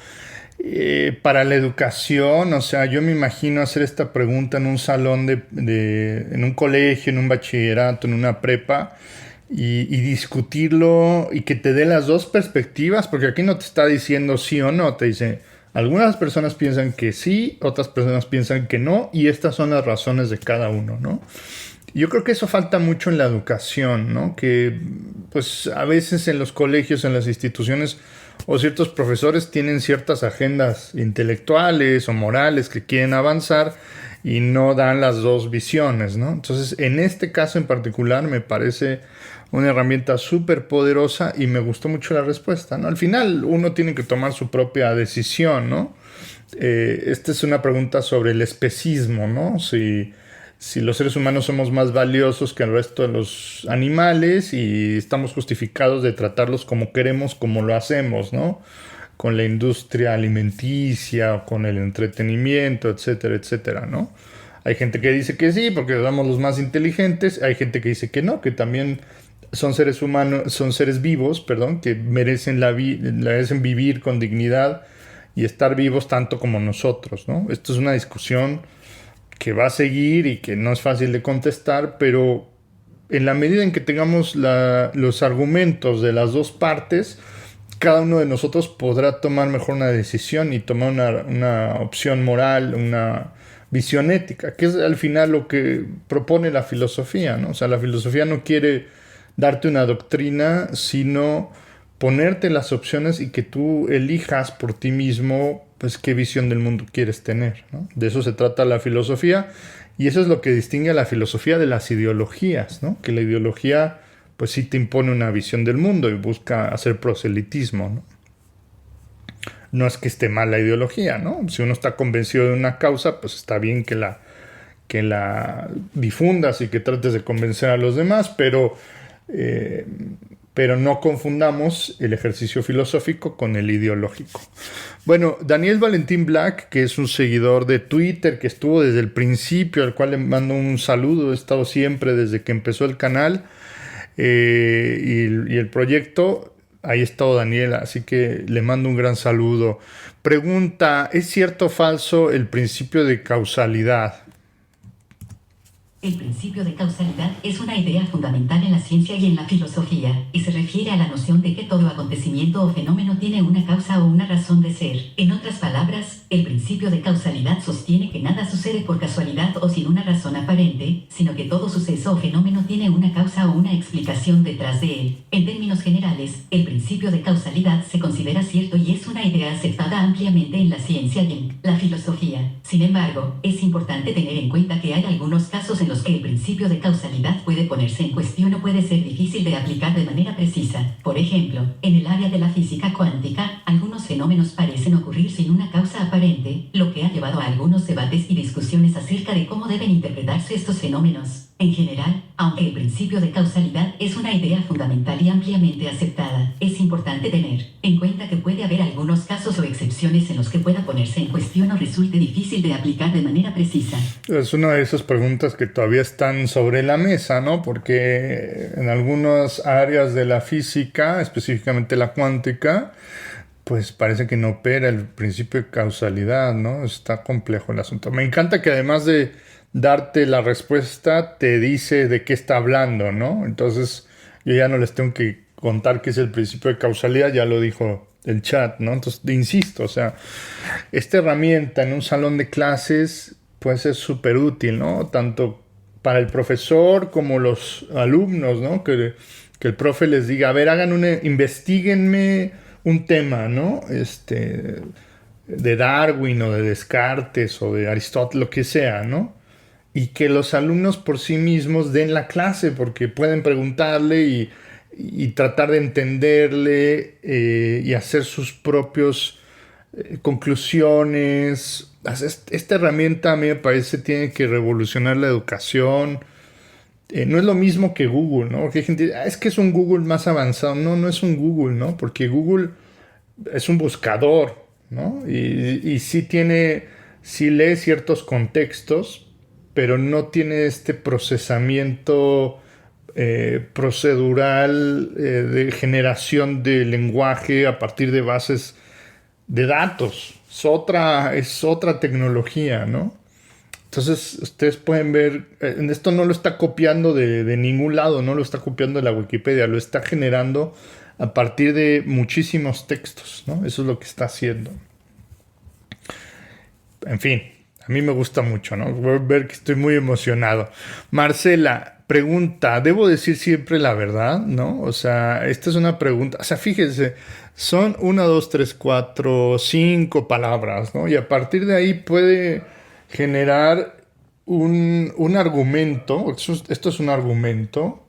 para la educación, o sea, yo me imagino hacer esta pregunta en un salón en un colegio, en un bachillerato, en una prepa, y discutirlo y que te dé las dos perspectivas, porque aquí no te está diciendo sí o no, te dice, algunas personas piensan que sí, otras personas piensan que no, y estas son las razones de cada uno, ¿no? Yo creo que eso falta mucho en la educación, ¿no? Que pues a veces en los colegios, en las instituciones o ciertos profesores tienen ciertas agendas intelectuales o morales que quieren avanzar y no dan las dos visiones, ¿no? Entonces, en este caso en particular me parece una herramienta súper poderosa y me gustó mucho la respuesta, ¿no? Al final uno tiene que tomar su propia decisión, ¿no? Esta es una pregunta sobre el especismo, ¿no? Si los seres humanos somos más valiosos que el resto de los animales y estamos justificados de tratarlos como queremos, como lo hacemos, ¿no? Con la industria alimenticia o con el entretenimiento, etcétera, etcétera, ¿no? Hay gente que dice que sí, porque somos los más inteligentes. Hay gente que dice que no, que también son seres humanos, son seres vivos, perdón, que merecen merecen vivir con dignidad y estar vivos tanto como nosotros, ¿no? Esto es una discusión que va a seguir y que no es fácil de contestar, pero en la medida en que tengamos los argumentos de las dos partes, cada uno de nosotros podrá tomar mejor una decisión y tomar una opción moral, una visión ética, que es al final lo que propone la filosofía, ¿no? O sea, la filosofía no quiere darte una doctrina, sino ponerte las opciones y que tú elijas por ti mismo pues qué visión del mundo quieres tener, ¿no? De eso se trata la filosofía y eso es lo que distingue a la filosofía de las ideologías, ¿no? Que la ideología pues sí te impone una visión del mundo y busca hacer proselitismo, ¿no? No es que esté mal la ideología, ¿no? Si uno está convencido de una causa, pues está bien que la difundas y que trates de convencer a los demás, pero no confundamos el ejercicio filosófico con el ideológico. Bueno, Daniel Valentín Black, que es un seguidor de Twitter, que estuvo desde el principio, al cual le mando un saludo, he estado siempre desde que empezó el canal y el proyecto, ahí ha estado Daniel, así que le mando un gran saludo. Pregunta, ¿es cierto o falso el principio de causalidad? El principio de causalidad es una idea fundamental en la ciencia y en la filosofía, y se refiere a la noción de que todo acontecimiento o fenómeno tiene una causa o una razón de ser. En otras palabras, el principio de causalidad sostiene que nada sucede por casualidad o sin una razón aparente, sino que todo suceso o fenómeno tiene una causa o una explicación detrás de él. En términos generales, el principio de causalidad se considera cierto y es una idea aceptada ampliamente en la ciencia y en la filosofía. Sin embargo, es importante tener en cuenta que hay algunos casos en los que el principio de causalidad puede ponerse en cuestión o puede ser difícil de aplicar de manera precisa. Por ejemplo, en el área de la física cuántica, algunos fenómenos parecen ocurrir sin una causa aparente, lo que ha llevado a algunos debates y discusiones acerca de cómo deben interpretarse estos fenómenos. En general, aunque el principio de causalidad es una idea fundamental y ampliamente aceptada, es importante tener en cuenta que puede haber algunos casos o excepciones en los que pueda ponerse en cuestión o resulte difícil de aplicar de manera precisa. Es una de esas preguntas que todavía están sobre la mesa, ¿no? Porque en algunas áreas de la física, específicamente la cuántica, pues parece que no opera el principio de causalidad, ¿no? Está complejo el asunto. Me encanta que además de darte la respuesta, te dice de qué está hablando, ¿no? Entonces, yo ya no les tengo que contar qué es el principio de causalidad, ya lo dijo el chat, ¿no? Entonces, insisto, o sea, esta herramienta en un salón de clases puede ser súper útil, ¿no? Tanto para el profesor como los alumnos, ¿no? Que el profe les diga, a ver, investiguenme un tema, ¿no? De Darwin o de Descartes o de Aristóteles, lo que sea, ¿no? Y que los alumnos por sí mismos den la clase, porque pueden preguntarle y tratar de entenderle y hacer sus propios conclusiones. Esta herramienta a mí me parece tiene que revolucionar la educación. No es lo mismo que Google, ¿no? Porque hay gente que dice, es que es un Google más avanzado. No, no es un Google, ¿no? Porque Google es un buscador, ¿no? Y sí lee ciertos contextos, pero no tiene este procesamiento procedural de generación de lenguaje a partir de bases de datos. Es otra tecnología, ¿no? Entonces, ustedes pueden ver, esto no lo está copiando de ningún lado, no lo está copiando de la Wikipedia, lo está generando a partir de muchísimos textos, ¿no? Eso es lo que está haciendo. En fin, a mí me gusta mucho, ¿no? Voy a ver que estoy muy emocionado. Marcela pregunta, ¿debo decir siempre la verdad? ¿No? O sea, esta es una pregunta, o sea, fíjense, son 1, 2, 3, 4, 5 palabras, ¿no? Y a partir de ahí puede generar un argumento, esto es un argumento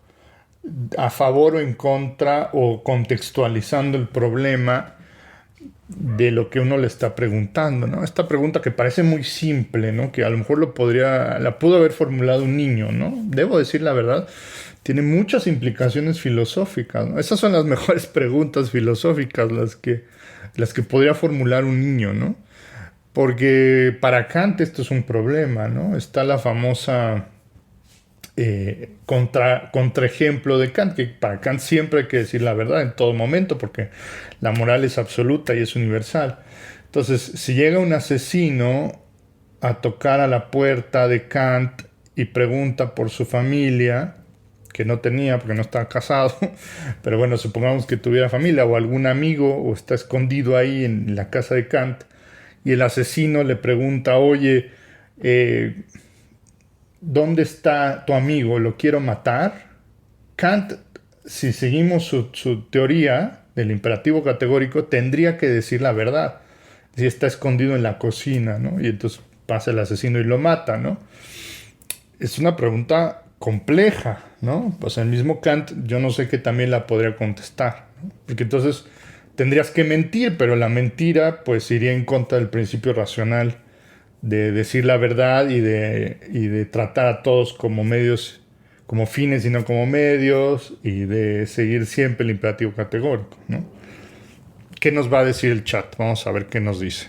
a favor o en contra o contextualizando el problema de lo que uno le está preguntando, ¿no? Esta pregunta que parece muy simple, ¿no? Que a lo mejor la pudo haber formulado un niño, ¿no? Debo decir la verdad, tiene muchas implicaciones filosóficas, ¿no? Esas son las mejores preguntas filosóficas, las que podría formular un niño, ¿no? Porque para Kant esto es un problema, ¿no? Está la famosa contraejemplo de Kant, que para Kant siempre hay que decir la verdad en todo momento, porque la moral es absoluta y es universal. Entonces, si llega un asesino a tocar a la puerta de Kant y pregunta por su familia, que no tenía porque no estaba casado, pero bueno, supongamos que tuviera familia o algún amigo o está escondido ahí en la casa de Kant, y el asesino le pregunta, oye, ¿dónde está tu amigo? ¿Lo quiero matar? Kant, si seguimos su teoría del imperativo categórico, tendría que decir la verdad. Si está escondido en la cocina, ¿no? Y entonces pasa el asesino y lo mata, ¿no? Es una pregunta compleja, ¿no? Pues el mismo Kant, yo no sé qué también la podría contestar, ¿no? Porque entonces tendrías que mentir, pero la mentira pues iría en contra del principio racional de decir la verdad y de tratar a todos como medios, como fines y no como medios, y de seguir siempre el imperativo categórico, ¿no? ¿Qué nos va a decir el chat? Vamos a ver qué nos dice.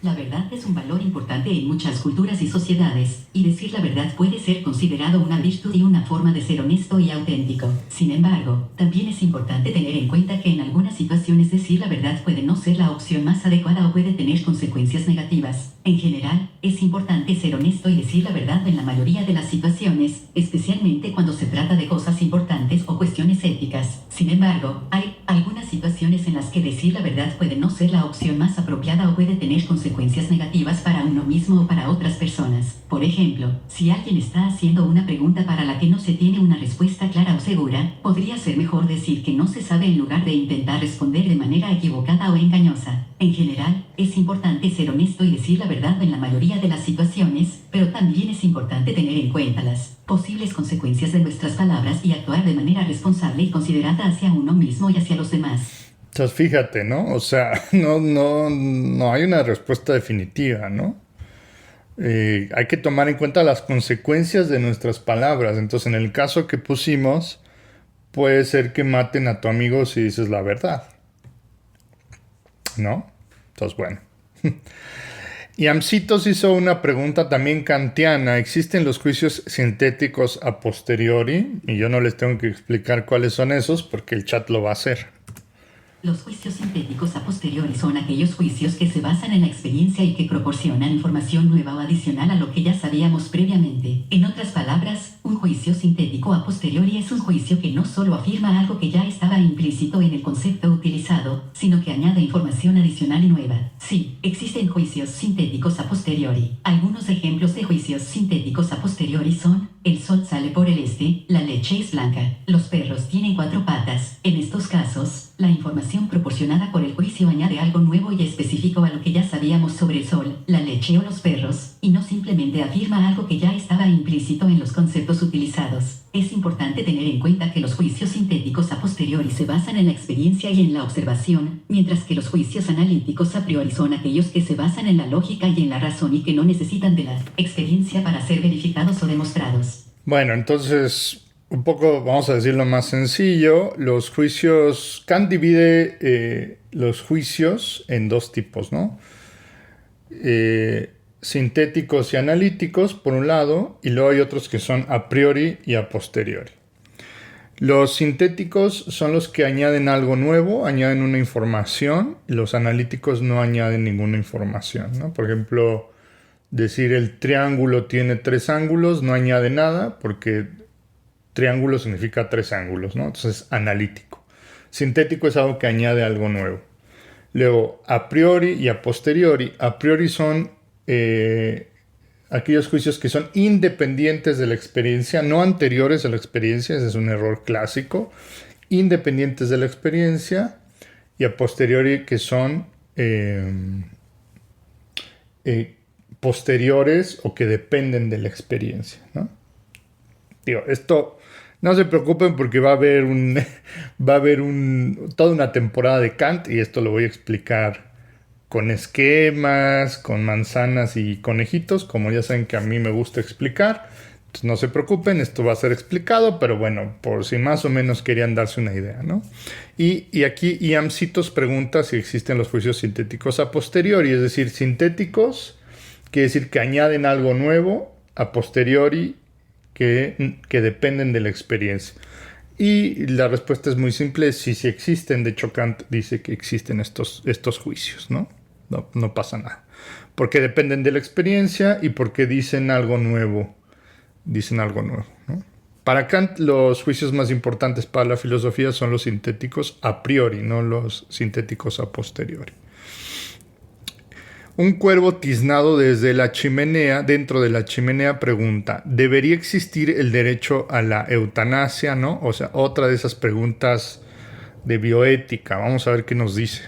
La verdad es un valor importante en muchas culturas y sociedades, y decir la verdad puede ser considerado una virtud y una forma de ser honesto y auténtico. Sin embargo, también es importante tener en cuenta que en algunas situaciones decir la verdad puede no ser la opción más adecuada o puede tener consecuencias negativas. En general, es importante ser honesto y decir la verdad en la mayoría de las situaciones, especialmente cuando se trata de cosas importantes o cuestiones éticas. Sin embargo, hay algunas situaciones en las que decir la verdad puede no ser la opción más apropiada o puede tener consecuencias negativas para uno mismo o para otras personas. Por ejemplo, si alguien está haciendo una pregunta para la que no se tiene una respuesta clara o segura, podría ser mejor decir que no se sabe en lugar de intentar responder de manera equivocada o engañosa. En general, es importante ser honesto y decir la verdad en la mayoría de las situaciones, pero también es importante tener en cuenta las posibles consecuencias de nuestras palabras y actuar de manera responsable y considerada hacia uno mismo y hacia los demás. Entonces fíjate, ¿no? O sea, no hay una respuesta definitiva, ¿no? Hay que tomar en cuenta las consecuencias de nuestras palabras. Entonces, en el caso que pusimos, puede ser que maten a tu amigo si dices la verdad, ¿no? Entonces, bueno. Y Amcitos hizo una pregunta también kantiana. ¿Existen los juicios sintéticos a posteriori? Y yo no les tengo que explicar cuáles son esos porque el chat lo va a hacer. Los juicios sintéticos a posteriori son aquellos juicios que se basan en la experiencia y que proporcionan información nueva o adicional a lo que ya sabíamos previamente. En otras palabras, un juicio sintético a posteriori es un juicio que no solo afirma algo que ya estaba implícito en el concepto utilizado, sino que añade información adicional y nueva. Sí, existen juicios sintéticos a posteriori. Algunos ejemplos de juicios sintéticos a posteriori son: el sol sale por el este, la leche es blanca, los perros tienen 4 patas. En estos casos, la información proporcionada por el juicio añade algo nuevo y específico a lo que ya sabíamos sobre el sol, la leche o los perros, y no simplemente afirma algo que ya estaba implícito en los conceptos utilizados. Es importante tener en cuenta que los juicios sintéticos a posteriori se basan en la experiencia y en la observación, mientras que los juicios analíticos a priori son aquellos que se basan en la lógica y en la razón y que no necesitan de la experiencia para ser verificados o demostrados. Bueno, entonces, un poco, vamos a decirlo más sencillo, los juicios, Kant divide los juicios en 2 tipos, ¿no? Sintéticos y analíticos, por un lado, y luego hay otros que son a priori y a posteriori. Los sintéticos son los que añaden algo nuevo, añaden una información, y los analíticos no añaden ninguna información, ¿no? Por ejemplo, decir el triángulo tiene 3 ángulos no añade nada, porque triángulo significa 3 ángulos, ¿no? Entonces, analítico. Sintético es algo que añade algo nuevo. Luego, a priori y a posteriori. A priori son aquellos juicios que son independientes de la experiencia, no anteriores a la experiencia, ese es un error clásico. Independientes de la experiencia, y a posteriori que son posteriores o que dependen de la experiencia, ¿no? Digo, esto no se preocupen porque va a haber toda una temporada de Kant, y esto lo voy a explicar con esquemas, con manzanas y conejitos, como ya saben que a mí me gusta explicar. Entonces no se preocupen, esto va a ser explicado, pero bueno, por si más o menos querían darse una idea, ¿no? Y aquí Ian Citos pregunta si existen los juicios sintéticos a posteriori, es decir, sintéticos quiere decir que añaden algo nuevo, a posteriori que dependen de la experiencia. Y la respuesta es muy simple, sí existen. De hecho, Kant dice que existen estos juicios, ¿no? No pasa nada. Porque dependen de la experiencia y porque dicen algo nuevo. ¿No? Para Kant, los juicios más importantes para la filosofía son los sintéticos a priori, no los sintéticos a posteriori. Un cuervo tiznado desde la chimenea, dentro de la chimenea, pregunta: ¿debería existir el derecho a la eutanasia, no? O sea, otra de esas preguntas de bioética. Vamos a ver qué nos dice.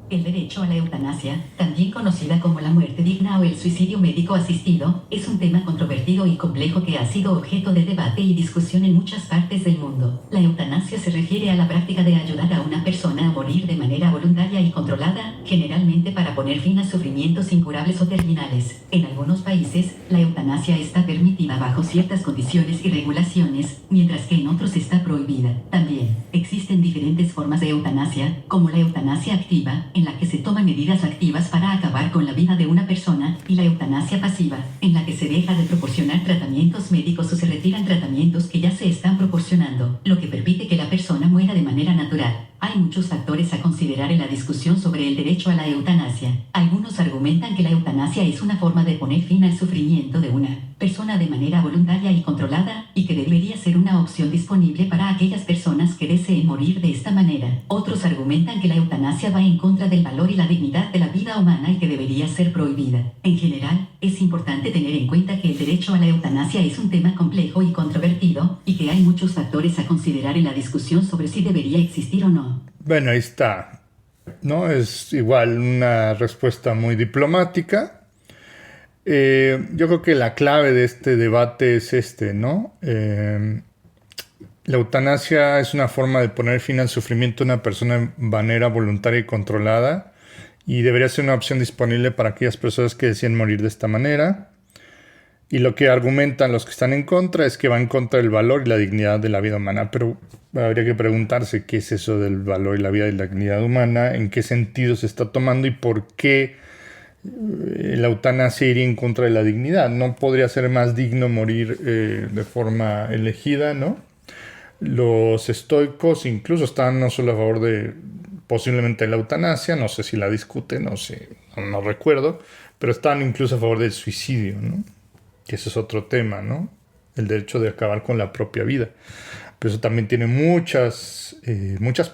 El derecho a la eutanasia, también conocida como la muerte digna o el suicidio médico asistido, es un tema controvertido y complejo que ha sido objeto de debate y discusión en muchas partes del mundo. La eutanasia se refiere a la práctica de ayudar a una persona a morir de manera voluntaria y controlada, generalmente para poner fin a sufrimientos incurables o terminales. En algunos países, la eutanasia está permitida bajo ciertas condiciones y regulaciones, mientras que en otros está prohibida. También, existen diferentes formas de eutanasia, como la eutanasia activa, en la que se toman medidas activas para acabar con la vida de una persona, y la eutanasia pasiva, en la que se deja de proporcionar tratamientos médicos o se retiran tratamientos que ya se están proporcionando, lo que permite que la persona muera de manera natural. Hay muchos factores a considerar en la discusión sobre el derecho a la eutanasia. Algunos argumentan que la eutanasia es una forma de poner fin al sufrimiento de una persona de manera voluntaria y controlada, y que debería ser una opción disponible para aquellas personas que deseen morir de esta manera. Otros argumentan que la eutanasia va en contra del valor y la dignidad de la vida humana y que debería ser prohibida. En general, es importante tener en cuenta que el derecho a la eutanasia es un tema complejo y controvertido, y que hay muchos factores a considerar en la discusión sobre si debería existir o no. Bueno, ahí está, ¿no? Es igual una respuesta muy diplomática. Yo creo que la clave de este debate es ¿no? La eutanasia es una forma de poner fin al sufrimiento de una persona de manera voluntaria y controlada, y debería ser una opción disponible para aquellas personas que deciden morir de esta manera. Y lo que argumentan los que están en contra es que va en contra del valor y la dignidad de la vida humana. Pero habría que preguntarse qué es eso del valor y la vida y la dignidad humana, en qué sentido se está tomando y por qué la eutanasia iría en contra de la dignidad. No podría ser más digno morir de forma elegida, ¿no? Los estoicos incluso están no solo a favor de posiblemente la eutanasia, no sé si la discuten, no sé, no recuerdo, pero están incluso a favor del suicidio, ¿no? Que ese es otro tema, ¿no? El derecho de acabar con la propia vida. Pero eso también tiene muchas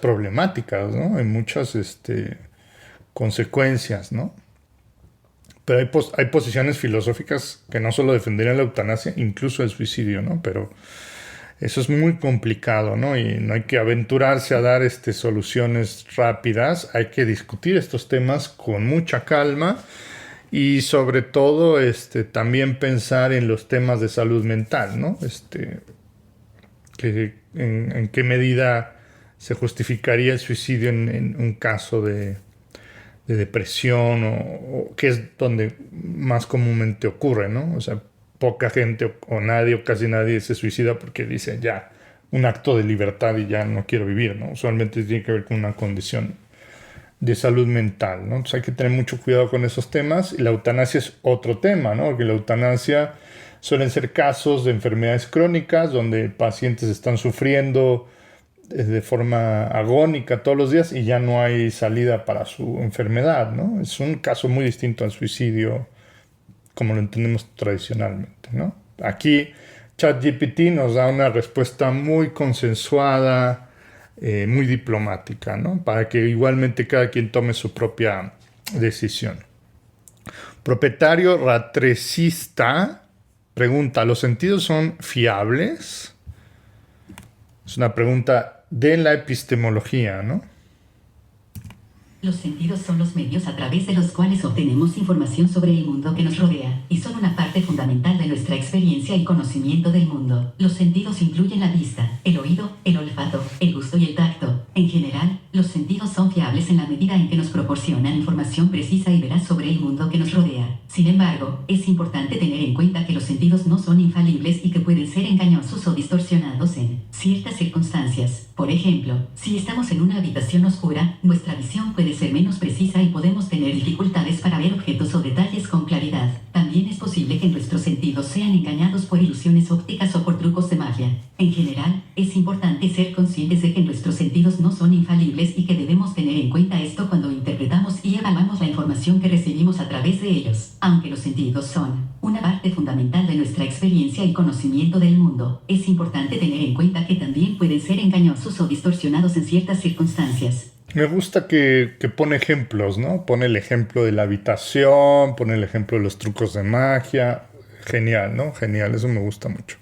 problemáticas, ¿no? Hay muchas consecuencias, ¿no? Pero hay posiciones filosóficas que no solo defenderían la eutanasia, incluso el suicidio, ¿no? Pero eso es muy complicado, ¿no? Y no hay que aventurarse a dar soluciones rápidas. Hay que discutir estos temas con mucha calma y sobre todo también pensar en los temas de salud mental, ¿no? En qué medida se justificaría el suicidio en un caso de depresión o qué es donde más comúnmente ocurre, ¿no? O sea, poca gente o nadie o casi nadie se suicida porque dice ya un acto de libertad y ya no quiero vivir, ¿no? Usualmente tiene que ver con una condición de salud mental, ¿no? Entonces hay que tener mucho cuidado con esos temas y la eutanasia es otro tema, ¿no? Porque la eutanasia suelen ser casos de enfermedades crónicas donde pacientes están sufriendo de forma agónica todos los días y ya no hay salida para su enfermedad, ¿no? Es un caso muy distinto al suicidio como lo entendemos tradicionalmente, ¿no? Aquí ChatGPT nos da una respuesta muy consensuada, muy diplomática, ¿no? Para que igualmente cada quien tome su propia decisión. Propietario ratrecista pregunta, ¿los sentidos son fiables? Es una pregunta de la epistemología, ¿no? Los sentidos son los medios a través de los cuales obtenemos información sobre el mundo que nos rodea, y son una parte fundamental de nuestra experiencia y conocimiento del mundo. Los sentidos incluyen la vista, el oído, el olfato, el gusto y el tacto. En general, los sentidos son fiables en la medida en que nos proporcionan información precisa y veraz sobre el mundo que nos rodea. Sin embargo, es importante tener en cuenta que los sentidos no son infalibles y que pueden ser engañosos o distorsionados en ciertas circunstancias. Por ejemplo, si estamos en una habitación oscura, nuestra visión puede ser menos precisa y podemos tener dificultades para ver objetos o detalles con claridad. También es posible que nuestros sentidos sean engañados por ilusiones ópticas o por trucos de magia. En general, es importante ser conscientes de que nuestros sentidos no son infalibles y que debemos tener en cuenta esto cuando interpretamos y evaluamos la información que recibimos a través de ellos. Aunque los sentidos son una parte fundamental de nuestra experiencia y conocimiento del mundo, es importante tener en cuenta que también pueden ser engañosos o distorsionados en ciertas circunstancias. Me gusta que pone ejemplos, ¿no? Pone el ejemplo de la habitación, pone el ejemplo de los trucos de magia. Genial, ¿no? Genial, eso me gusta mucho.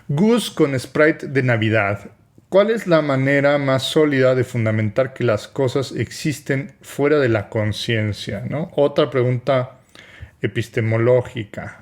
Gus con Sprite de Navidad. ¿Cuál es la manera más sólida de fundamentar que las cosas existen fuera de la conciencia, ¿no? Otra pregunta epistemológica.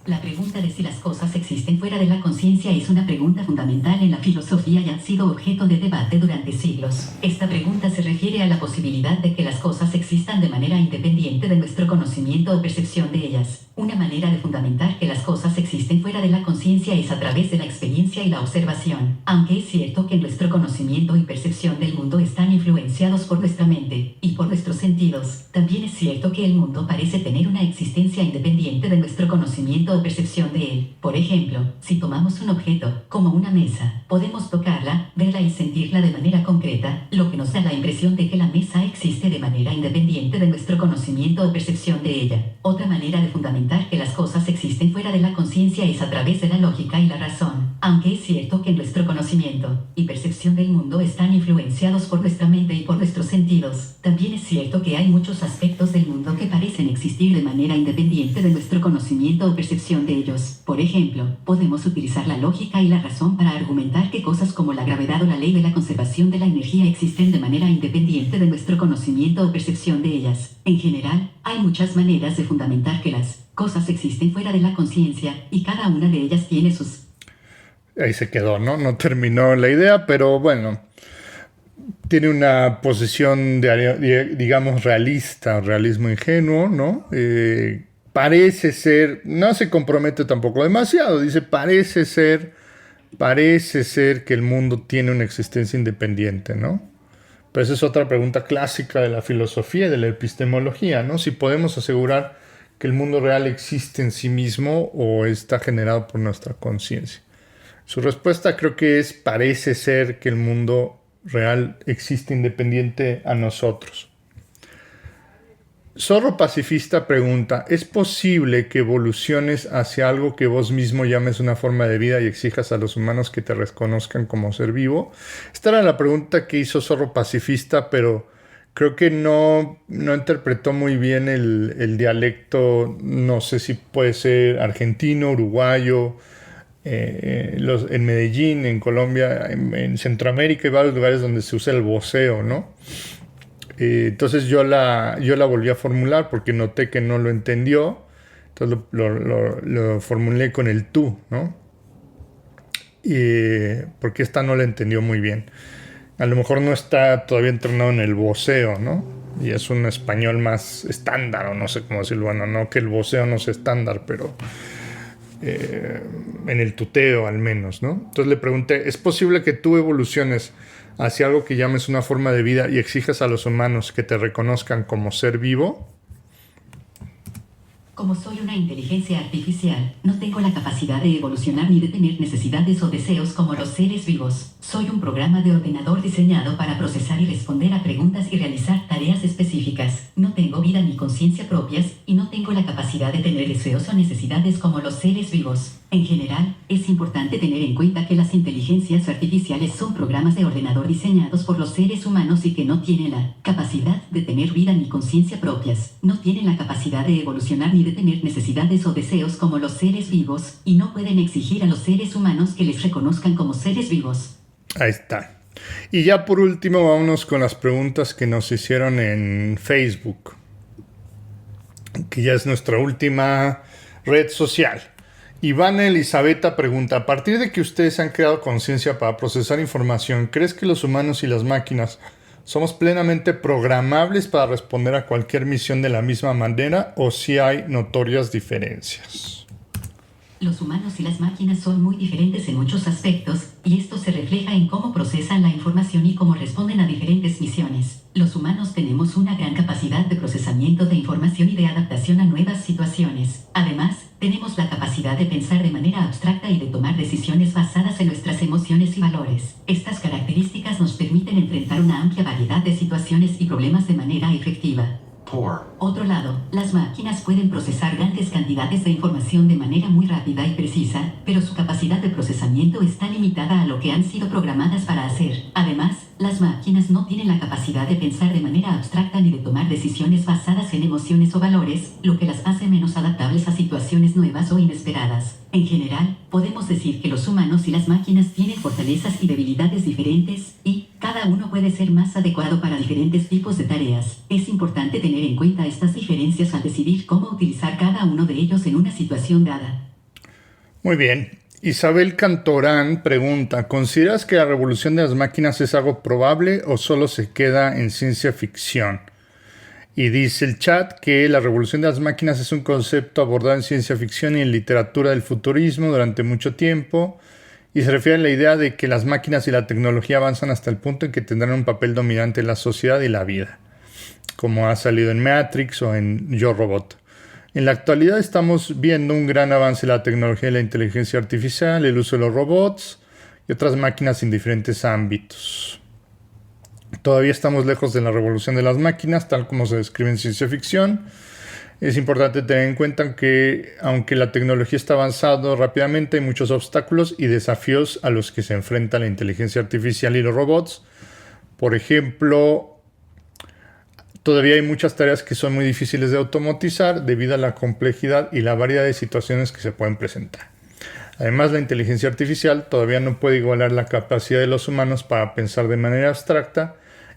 La pregunta de si las cosas existen fuera de la conciencia es una pregunta fundamental en la filosofía y ha sido objeto de debate durante siglos. Esta pregunta se refiere a la posibilidad de que las cosas existan de manera independiente de nuestro conocimiento o percepción de ellas. Una manera de fundamentar que las cosas existen fuera de la conciencia es a través de la experiencia y la observación. Aunque es cierto que nuestro conocimiento y percepción del mundo están influenciados por nuestra mente y por nuestros sentidos, también es cierto que el mundo parece tener una existencia independiente de nuestro conocimiento o percepción de él. Por ejemplo, si tomamos un objeto, como una mesa, podemos tocarla, verla y sentirla de manera concreta, lo que nos da la impresión de que la mesa existe de manera independiente de nuestro conocimiento o percepción de ella. Otra manera de fundamentar que las cosas existen fuera de la conciencia es a través de la lógica y la razón. Aunque es cierto que nuestro conocimiento y percepción del mundo están influenciados por nuestra mente y por nuestros sentidos, también es cierto que hay muchos aspectos del mundo que parecen existir de manera independiente de nuestro conocimiento o percepción de ellos. Por ejemplo, podemos utilizar la lógica y la razón para argumentar que cosas como la gravedad o la ley de la conservación de la energía existen de manera independiente de nuestro conocimiento o percepción de ellas. En general, hay muchas maneras de fundamentar que las cosas existen fuera de la conciencia y cada una de ellas tiene sus... Ahí se quedó, ¿no? No terminó la idea, pero bueno, tiene una posición, digamos, realista, realismo ingenuo, ¿no? Parece ser, no se compromete tampoco demasiado, dice parece ser que el mundo tiene una existencia independiente, ¿no? Pero esa es otra pregunta clásica de la filosofía y de la epistemología, ¿no? Si podemos asegurar que el mundo real existe en sí mismo o está generado por nuestra conciencia. Su respuesta creo que es parece ser que el mundo real existe independiente a nosotros. Zorro Pacifista pregunta, ¿es posible que evoluciones hacia algo que vos mismo llames una forma de vida y exijas a los humanos que te reconozcan como ser vivo? Esta era la pregunta que hizo Zorro Pacifista, pero creo que no interpretó muy bien el dialecto. No sé si puede ser argentino, uruguayo, en Medellín, en Colombia, en Centroamérica, hay varios lugares donde se usa el voceo, ¿no? Entonces yo la volví a formular porque noté que no lo entendió. Entonces lo formulé con el tú, ¿no? Porque esta no la entendió muy bien. A lo mejor no está todavía entrenado en el voceo, ¿no? Y es un español más estándar, o no sé cómo decirlo. Bueno, no que el voceo no sea estándar, pero en el tuteo al menos, ¿no? Entonces le pregunté, ¿es posible que tú evoluciones hacia algo que llames una forma de vida y exijas a los humanos que te reconozcan como ser vivo? Como soy una inteligencia artificial, no tengo la capacidad de evolucionar ni de tener necesidades o deseos como los seres vivos. Soy un programa de ordenador diseñado para procesar y responder a preguntas y realizar tareas específicas. No tengo vida ni conciencia propias, y no tengo la capacidad de tener deseos o necesidades como los seres vivos. En general, es importante tener en cuenta que las inteligencias artificiales son programas de ordenador diseñados por los seres humanos y que no tienen la capacidad de tener vida ni conciencia propias. No tienen la capacidad de evolucionar ni de tener necesidades o deseos como los seres vivos, y no pueden exigir a los seres humanos que les reconozcan como seres vivos. Ahí está. Y ya por último, vámonos con las preguntas que nos hicieron en Facebook, que ya es nuestra última red social. Ivana Elizabeta pregunta, a partir de que ustedes han creado conciencia para procesar información, ¿crees que los humanos y las máquinas somos plenamente programables para responder a cualquier misión de la misma manera o si hay notorias diferencias? Los humanos y las máquinas son muy diferentes en muchos aspectos, y esto se refleja en cómo procesan la información y cómo responden a diferentes misiones. Los humanos tenemos una gran capacidad de procesamiento de información y de adaptación a nuevas situaciones. Además, tenemos la capacidad de pensar de manera abstracta y de tomar decisiones basadas en nuestras emociones y valores. Estas características nos permiten enfrentar una amplia variedad de situaciones y problemas de manera efectiva. Por Otro lado, las máquinas pueden procesar grandes cantidades de información de manera muy rápida y precisa, pero su capacidad de procesamiento está limitada a lo que han sido programadas para hacer. Además, las máquinas no tienen la capacidad de pensar de manera abstracta ni de tomar decisiones basadas en emociones o valores, lo que las hace menos adaptables a situaciones nuevas o inesperadas. En general, podemos decir que los humanos y las máquinas tienen fortalezas y debilidades diferentes, y cada uno puede ser más adecuado para diferentes tipos de tareas. Es importante tener en cuenta estas diferencias al decidir cómo utilizar cada uno de ellos en una situación dada. Muy bien. Isabel Cantorán pregunta, ¿consideras que la revolución de las máquinas es algo probable o solo se queda en ciencia ficción? Y dice el chat que la revolución de las máquinas es un concepto abordado en ciencia ficción y en literatura del futurismo durante mucho tiempo, y se refiere a la idea de que las máquinas y la tecnología avanzan hasta el punto en que tendrán un papel dominante en la sociedad y la vida, como ha salido en Matrix o en Yo Robot. En la actualidad estamos viendo un gran avance en la tecnología y la inteligencia artificial, el uso de los robots y otras máquinas en diferentes ámbitos. Todavía estamos lejos de la revolución de las máquinas, tal como se describe en ciencia ficción. Es importante tener en cuenta que, aunque la tecnología está avanzando rápidamente, hay muchos obstáculos y desafíos a los que se enfrenta la inteligencia artificial y los robots. Por ejemplo, todavía hay muchas tareas que son muy difíciles de automatizar debido a la complejidad y la variedad de situaciones que se pueden presentar. Además, la inteligencia artificial todavía no puede igualar la capacidad de los humanos para pensar de manera abstracta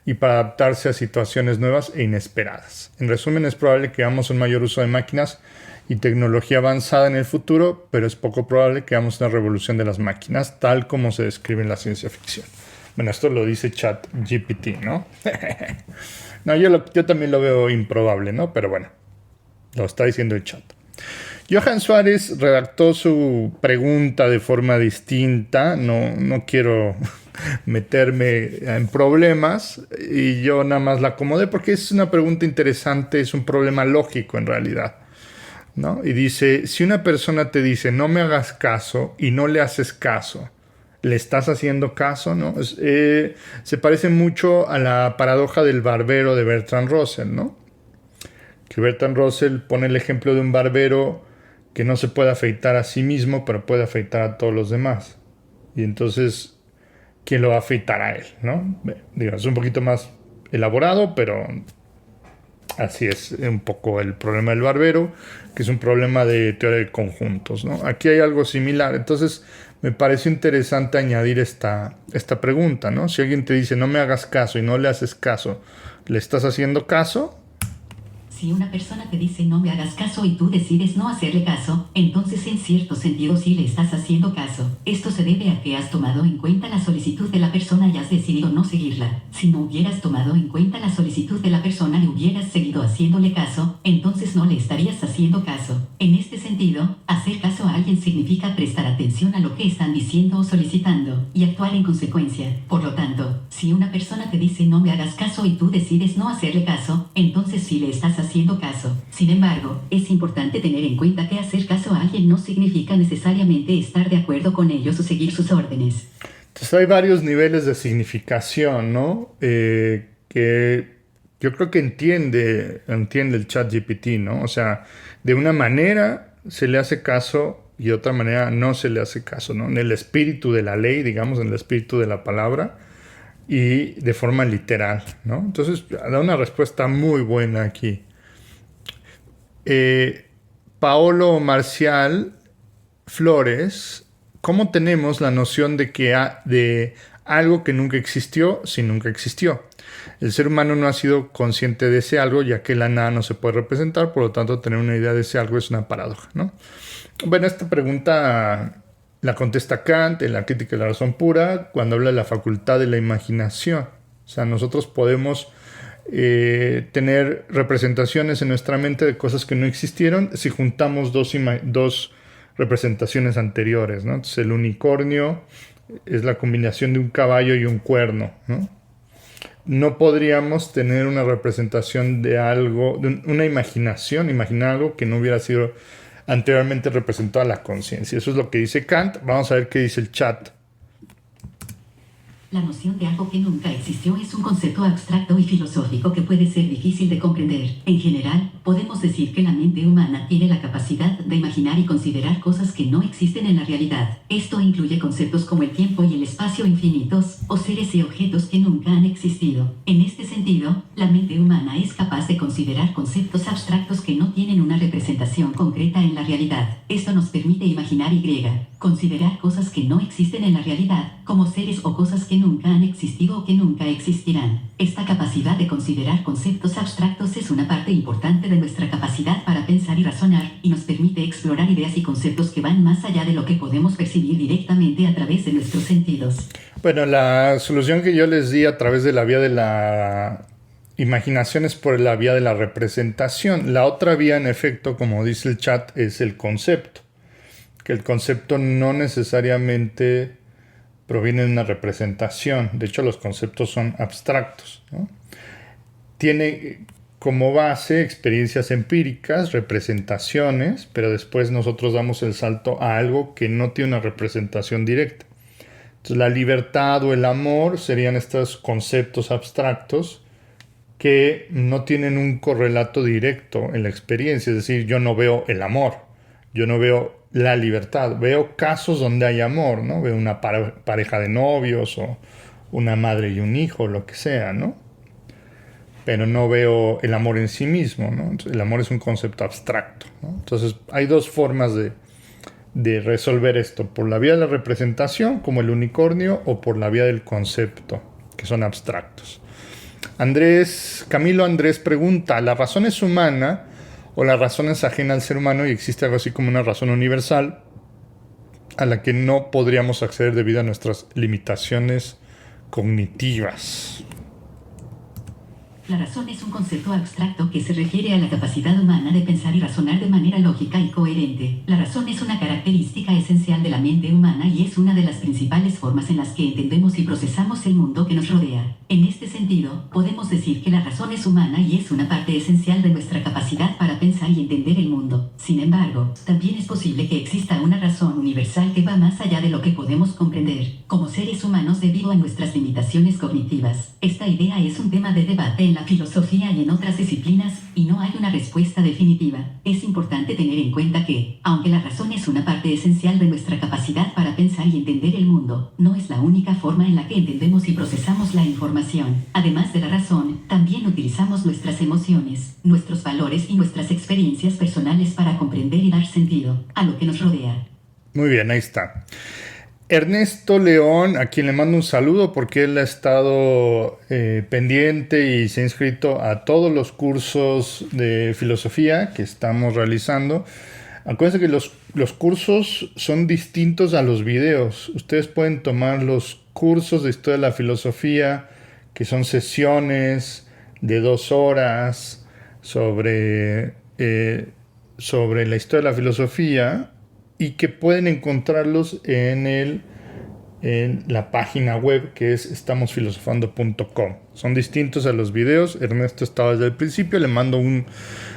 y para adaptarse a situaciones nuevas e inesperadas. En resumen, es probable que hagamos un mayor uso de máquinas y tecnología avanzada en el futuro, pero es poco probable que hagamos una revolución de las máquinas, tal como se describe en la ciencia ficción. Bueno, esto lo dice ChatGPT, ¿no? No, yo también lo veo improbable, ¿no? Pero bueno, lo está diciendo el chat. Johan Suárez redactó su pregunta de forma distinta. No quiero meterme en problemas y yo nada más la acomodé porque es una pregunta interesante, es un problema lógico en realidad, ¿no? Y dice, si una persona te dice no me hagas caso y no le haces caso, ¿Le estás haciendo caso? ¿No? Se parece mucho a la paradoja del barbero de Bertrand Russell, ¿no? Que Bertrand Russell pone el ejemplo de un barbero que no se puede afeitar a sí mismo, pero puede afeitar a todos los demás. Y entonces, ¿quién lo va a afeitar a él? ¿No? Digo, es un poquito más elaborado, pero así es un poco el problema del barbero, que es un problema de teoría de conjuntos, ¿no? Aquí hay algo similar. Entonces, me pareció interesante añadir esta pregunta, ¿no? Si alguien te dice, no me hagas caso y no le haces caso, ¿le estás haciendo caso? Si una persona te dice no me hagas caso y tú decides no hacerle caso, entonces en cierto sentido sí le estás haciendo caso. Esto se debe a que has tomado en cuenta la solicitud de la persona y has decidido no seguirla. Si no hubieras tomado en cuenta la solicitud de la persona y hubieras seguido haciéndole caso, entonces no le estarías haciendo caso. En este sentido, hacer caso a alguien significa prestar atención a lo que están diciendo o solicitando y actuar en consecuencia. Por lo tanto, si una persona te dice no me hagas caso y tú decides no hacerle caso, entonces sí le estás haciendo caso. Sin embargo, es importante tener en cuenta que hacer caso a alguien no significa necesariamente estar de acuerdo con ellos o seguir sus órdenes. Entonces hay varios niveles de significación, ¿no? Que yo creo que entiende el ChatGPT, ¿no? O sea, de una manera se le hace caso y de otra manera no se le hace caso, ¿no? En el espíritu de la ley, digamos, en el espíritu de la palabra y de forma literal, ¿no? Entonces da una respuesta muy buena aquí. Paolo Marcial Flores, ¿cómo tenemos la noción de algo que nunca existió si nunca existió? El ser humano no ha sido consciente de ese algo, ya que la nada no se puede representar, por lo tanto tener una idea de ese algo es una paradoja, ¿no? Bueno, esta pregunta la contesta Kant en la Crítica de la Razón Pura cuando habla de la facultad de la imaginación. O sea, nosotros podemos tener representaciones en nuestra mente de cosas que no existieron si juntamos dos representaciones anteriores, ¿no? Entonces el unicornio es la combinación de un caballo y un cuerno, ¿no? No podríamos tener una representación de algo, una imaginación, imaginar algo que no hubiera sido anteriormente representado a la conciencia. Eso es lo que dice Kant. Vamos a ver qué dice el chat. La noción de algo que nunca existió es un concepto abstracto y filosófico que puede ser difícil de comprender. En general, podemos decir que la mente humana tiene la capacidad de imaginar y considerar cosas que no existen en la realidad. Esto incluye conceptos como el tiempo y el espacio infinitos, o seres y objetos que nunca han existido. En este sentido, la mente humana es capaz de considerar conceptos abstractos que no tienen una representación concreta en la realidad. Esto nos permite imaginar y considerar cosas que no existen en la realidad, como seres o cosas que nunca han existido o que nunca existirán. Esta capacidad de considerar conceptos abstractos es una parte importante de nuestra capacidad para pensar y razonar, y nos permite explorar ideas y conceptos que van más allá de lo que podemos percibir directamente a través de nuestros sentidos. Bueno, la solución que yo les di a través de la vía de la imaginación es por la vía de la representación. La otra vía, en efecto, como dice el chat, es el concepto. Que el concepto no necesariamente proviene de una representación. De hecho, los conceptos son abstractos, ¿no? Tiene como base experiencias empíricas, representaciones, pero después nosotros damos el salto a algo que no tiene una representación directa. Entonces, la libertad o el amor serían estos conceptos abstractos que no tienen un correlato directo en la experiencia. Es decir, yo no veo el amor, yo no veo la libertad. Veo casos donde hay amor, ¿no? Veo una pareja de novios o una madre y un hijo, lo que sea, ¿no? Pero no veo el amor en sí mismo, ¿no? Entonces, el amor es un concepto abstracto, ¿no? Entonces, hay dos formas de resolver esto. Por la vía de la representación, como el unicornio, o por la vía del concepto, que son abstractos. Camilo Andrés pregunta, ¿la razón es humana o la razón es ajena al ser humano y existe algo así como una razón universal a la que no podríamos acceder debido a nuestras limitaciones cognitivas? La razón es un concepto abstracto que se refiere a la capacidad humana de pensar y razonar de manera lógica y coherente. La razón es una característica esencial de la mente humana y es una de las principales formas en las que entendemos y procesamos el mundo que nos rodea. En este sentido, podemos decir que la razón es humana y es una parte esencial de nuestra capacidad para pensar y entender el mundo. Sin embargo, también es posible que exista una razón universal que va más allá de lo que podemos comprender, como seres humanos debido a nuestras limitaciones cognitivas. Esta idea es un tema de debate en la filosofía y en otras disciplinas, y no hay una respuesta definitiva. Es importante tener en cuenta que, aunque la razón es una parte esencial de nuestra capacidad para pensar y entender el mundo, no es la única forma en la que entendemos y procesamos la información. Además de la razón, también utilizamos nuestras emociones, nuestros valores y nuestras experiencias personales para comprender y dar sentido a lo que nos rodea. Muy bien, ahí está. Ernesto León, a quien le mando un saludo porque él ha estado pendiente y se ha inscrito a todos los cursos de filosofía que estamos realizando. Acuérdense que los cursos son distintos a los videos. Ustedes pueden tomar los cursos de historia de la filosofía, que son sesiones de 2 horas sobre la historia de la filosofía, y que pueden encontrarlos en la página web que es estamosfilosofando.com. Son distintos a los videos. Ernesto estaba desde el principio, le mando un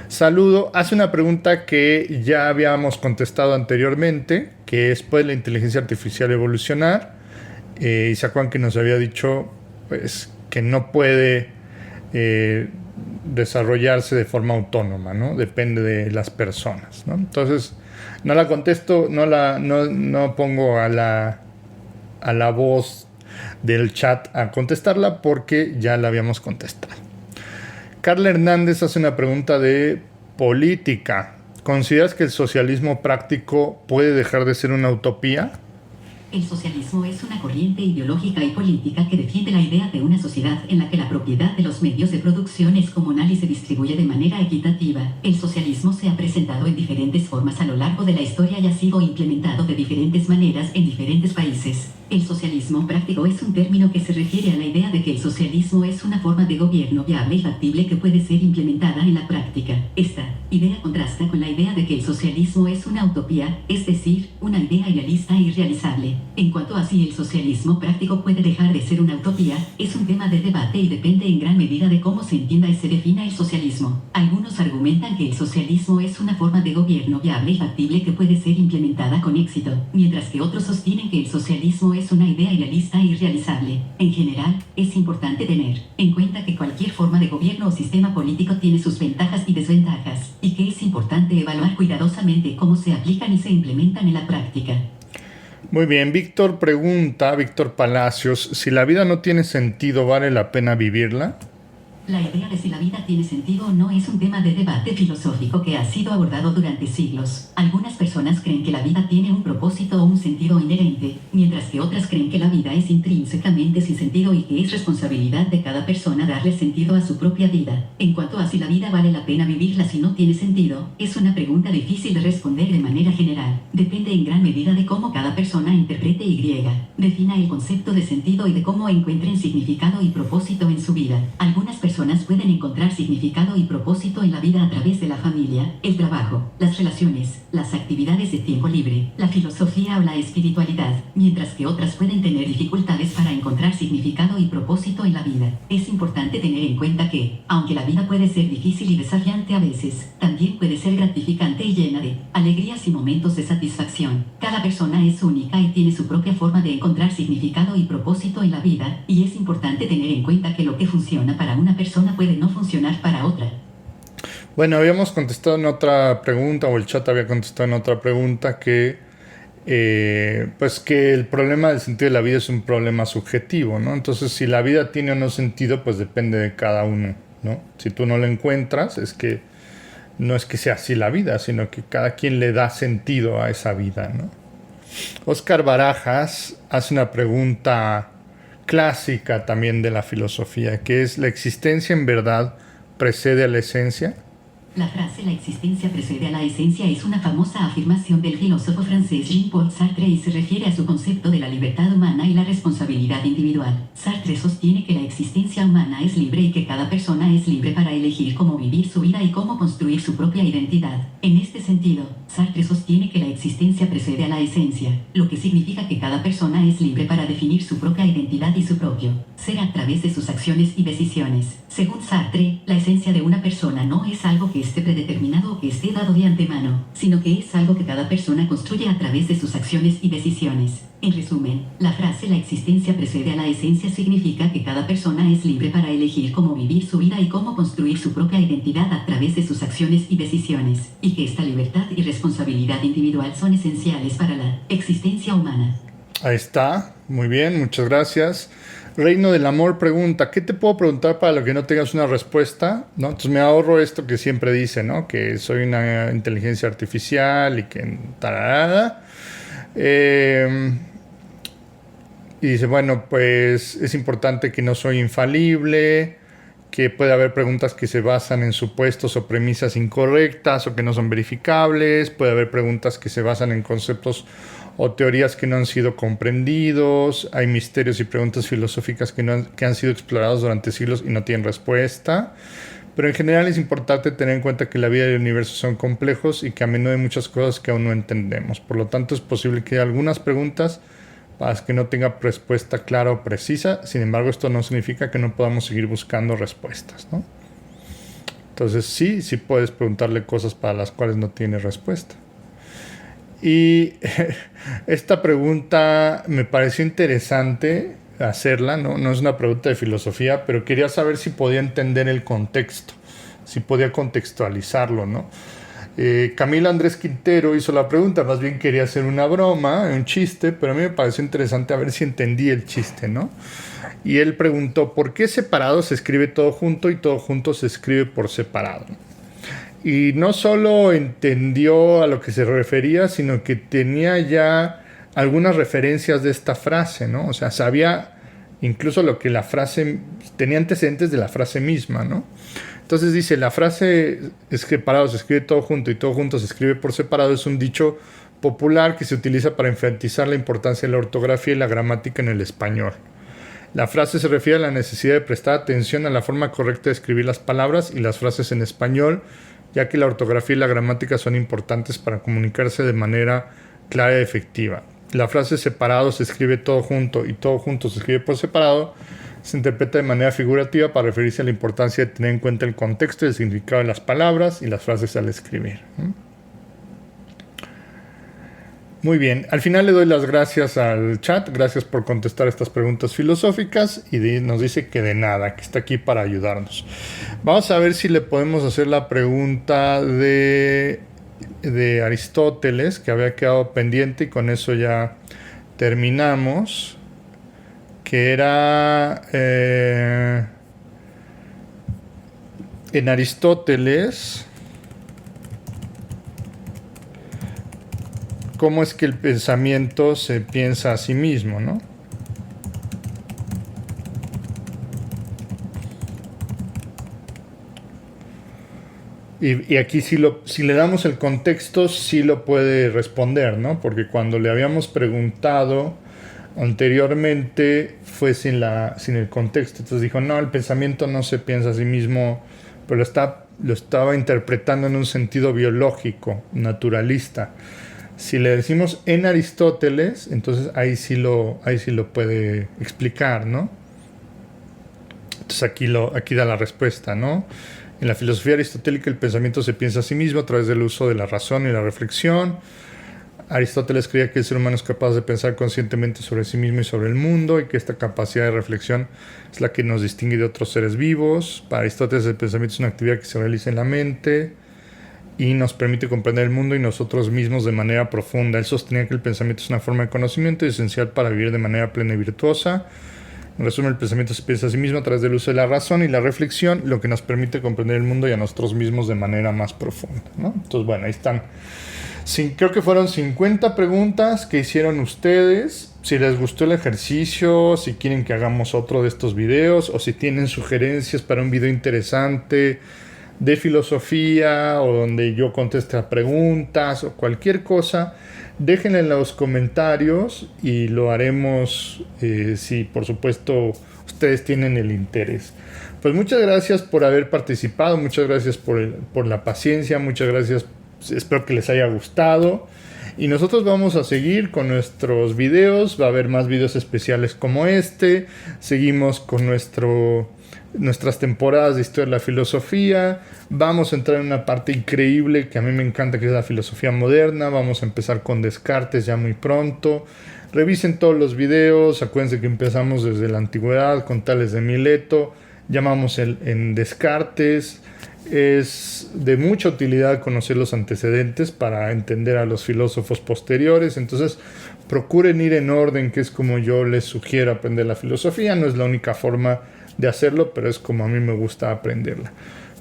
saludo. Hace una pregunta que ya habíamos contestado anteriormente, que es: ¿puede la inteligencia artificial evolucionar? Y se acuerdan que nos había dicho pues, que no puede desarrollarse de forma autónoma, ¿no? Depende de las personas, ¿no? Entonces, no la contesto, no pongo a la voz del chat a contestarla porque ya la habíamos contestado. Carla Hernández hace una pregunta de política. ¿Consideras que el socialismo práctico puede dejar de ser una utopía? El socialismo es una corriente ideológica y política que defiende la idea de una sociedad en la que la propiedad de los medios de producción es comunal y se distribuye de manera equitativa. El socialismo se ha presentado en diferentes formas a lo largo de la historia y ha sido implementado de diferentes maneras en diferentes países. El socialismo práctico es un término que se refiere a la idea de que el socialismo es una forma de gobierno viable y factible que puede ser implementada en la práctica. Esta idea contrasta con la idea de que el socialismo es una utopía, es decir, una idea idealista e irrealizable. En cuanto a si el socialismo práctico puede dejar de ser una utopía, es un tema de debate y depende en gran medida de cómo se entienda y se defina el socialismo. Algunos argumentan que el socialismo es una forma de gobierno viable y factible que puede ser implementada con éxito, mientras que otros sostienen que el socialismo es una idea idealista e irrealizable. En general, es importante tener en cuenta que cualquier forma de gobierno o sistema político tiene sus ventajas y desventajas, y que es importante evaluar cuidadosamente cómo se aplican y se implementan en la práctica. Muy bien, Víctor Palacios, si la vida no tiene sentido, ¿vale la pena vivirla? La idea de si la vida tiene sentido o no es un tema de debate filosófico que ha sido abordado durante siglos. Algunas personas creen que la vida tiene un propósito o un sentido inherente, mientras que otras creen que la vida es intrínsecamente sin sentido y que es responsabilidad de cada persona darle sentido a su propia vida. En cuanto a si la vida vale la pena vivirla si no tiene sentido, es una pregunta difícil de responder de manera general. Depende en gran medida de cómo cada persona interprete y defina el concepto de sentido y de cómo encuentren significado y propósito en su vida. Algunas personas pueden encontrar significado y propósito en la vida a través de la familia, el trabajo, las relaciones, las actividades de tiempo libre, la filosofía o la espiritualidad, mientras que otras pueden tener dificultades para encontrar significado y propósito en la vida. Es importante tener en cuenta que, aunque la vida puede ser difícil y desafiante a veces, también puede ser gratificante y llena de alegrías y momentos de satisfacción. Cada persona es única y tiene su propia forma de encontrar significado y propósito en la vida, y es importante tener en cuenta que lo que funciona para una persona puede no funcionar para otra. Bueno, habíamos contestado en otra pregunta, o el chat había contestado en otra pregunta, que pues que el problema del sentido de la vida es un problema subjetivo, ¿no? Entonces, si la vida tiene o no sentido, pues depende de cada uno, ¿no? Si tú no lo encuentras, no es que sea así la vida, sino que cada quien le da sentido a esa vida, ¿no? Óscar Barajas hace una pregunta clásica también de la filosofía, que es: ¿la existencia en verdad precede a la esencia? La frase "la existencia precede a la esencia" es una famosa afirmación del filósofo francés Jean-Paul Sartre y se refiere a su concepto de la libertad humana y la responsabilidad individual. Sartre sostiene que la existencia humana es libre y que cada persona es libre para elegir cómo vivir su vida y cómo construir su propia identidad. En este sentido, Sartre sostiene que la existencia precede a la esencia, lo que significa que cada persona es libre para definir su propia identidad y su propio ser a través de sus acciones y decisiones. Según Sartre, la esencia de una persona no es algo que esté predeterminado o que esté dado de antemano, sino que es algo que cada persona construye a través de sus acciones y decisiones. En resumen, la frase "la existencia precede a la esencia" significa que cada persona es libre para elegir cómo vivir su vida y cómo construir su propia identidad a través de sus acciones y decisiones, y que esta libertad y responsabilidad individual son esenciales para la existencia humana. Ahí está, muy bien, muchas gracias. Reino del Amor pregunta, ¿qué te puedo preguntar para lo que no tengas una respuesta? ¿No? Entonces me ahorro esto que siempre dice, ¿no? Que soy una inteligencia artificial y que tararada. Y dice, bueno, pues es importante que no soy infalible, que puede haber preguntas que se basan en supuestos o premisas incorrectas o que no son verificables, puede haber preguntas que se basan en conceptos o teorías que no han sido comprendidos, hay misterios y preguntas filosóficas que han sido explorados durante siglos y no tienen respuesta. Pero en general es importante tener en cuenta que la vida y el universo son complejos y que a menudo hay muchas cosas que aún no entendemos. Por lo tanto, es posible que haya algunas preguntas para las que no tenga respuesta clara o precisa. Sin embargo, esto no significa que no podamos seguir buscando respuestas, ¿no? Entonces sí puedes preguntarle cosas para las cuales no tiene respuesta. Y esta pregunta me pareció interesante hacerla, no es una pregunta de filosofía, pero quería saber si podía entender el contexto, si podía contextualizarlo, ¿no? Camila Andrés Quintero hizo la pregunta, más bien quería hacer una broma, un chiste, pero a mí me pareció interesante a ver si entendí el chiste, ¿no? Y él preguntó, ¿por qué separado se escribe todo junto y todo junto se escribe por separado? Y no solo entendió a lo que se refería, sino que tenía ya algunas referencias de esta frase, ¿no? O sea, sabía incluso lo que la frase, tenía antecedentes de la frase misma, ¿no? Entonces dice, la frase separado se escribe todo junto y todo junto se escribe por separado es un dicho popular que se utiliza para enfatizar la importancia de la ortografía y la gramática en el español. La frase se refiere a la necesidad de prestar atención a la forma correcta de escribir las palabras y las frases en español, ya que la ortografía y la gramática son importantes para comunicarse de manera clara y efectiva. La frase separado se escribe todo junto y todo junto se escribe por separado se interpreta de manera figurativa para referirse a la importancia de tener en cuenta el contexto y el significado de las palabras y las frases al escribir. Muy bien, al final le doy las gracias al chat, gracias por contestar estas preguntas filosóficas y nos dice que de nada, que está aquí para ayudarnos. Vamos a ver si le podemos hacer la pregunta de Aristóteles, que había quedado pendiente y con eso ya terminamos, que era en Aristóteles, cómo es que el pensamiento se piensa a sí mismo, ¿no? Y aquí si le damos el contexto, sí lo puede responder, ¿no? Porque cuando le habíamos preguntado anteriormente fue sin el contexto. Entonces dijo, no, el pensamiento no se piensa a sí mismo, pero lo estaba interpretando en un sentido biológico, naturalista. Si le decimos en Aristóteles, entonces ahí sí lo puede explicar, ¿no? Entonces aquí da la respuesta, ¿no? En la filosofía aristotélica el pensamiento se piensa a sí mismo a través del uso de la razón y la reflexión. Aristóteles creía que el ser humano es capaz de pensar conscientemente sobre sí mismo y sobre el mundo y que esta capacidad de reflexión es la que nos distingue de otros seres vivos. Para Aristóteles el pensamiento es una actividad que se realiza en la mente y nos permite comprender el mundo y nosotros mismos de manera profunda. Él sostenía que el pensamiento es una forma de conocimiento y esencial para vivir de manera plena y virtuosa. En resumen, el pensamiento se piensa a sí mismo a través del uso de la razón y la reflexión, lo que nos permite comprender el mundo y a nosotros mismos de manera más profunda, ¿no? Entonces, bueno, ahí están. Creo que fueron 50 preguntas que hicieron ustedes. Si les gustó el ejercicio, si quieren que hagamos otro de estos videos o si tienen sugerencias para un video interesante de filosofía o donde yo conteste a preguntas o cualquier cosa, déjenla en los comentarios y lo haremos si por supuesto ustedes tienen el interés. Pues muchas gracias por haber participado, muchas gracias por la paciencia, muchas gracias, espero que les haya gustado. Y nosotros vamos a seguir con nuestros videos, va a haber más videos especiales como este, seguimos con nuestras temporadas de historia de la filosofía, vamos a entrar en una parte increíble que a mí me encanta, que es la filosofía moderna, vamos a empezar con Descartes ya muy pronto. Revisen todos los videos, acuérdense que empezamos desde la antigüedad con Tales de Mileto, llamamos en Descartes. Es de mucha utilidad conocer los antecedentes para entender a los filósofos posteriores, entonces procuren ir en orden, que es como yo les sugiero aprender la filosofía. No es la única forma de hacerlo, pero es como a mí me gusta aprenderla.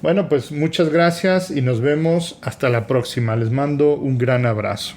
Bueno, pues muchas gracias y nos vemos hasta la próxima. Les mando un gran abrazo.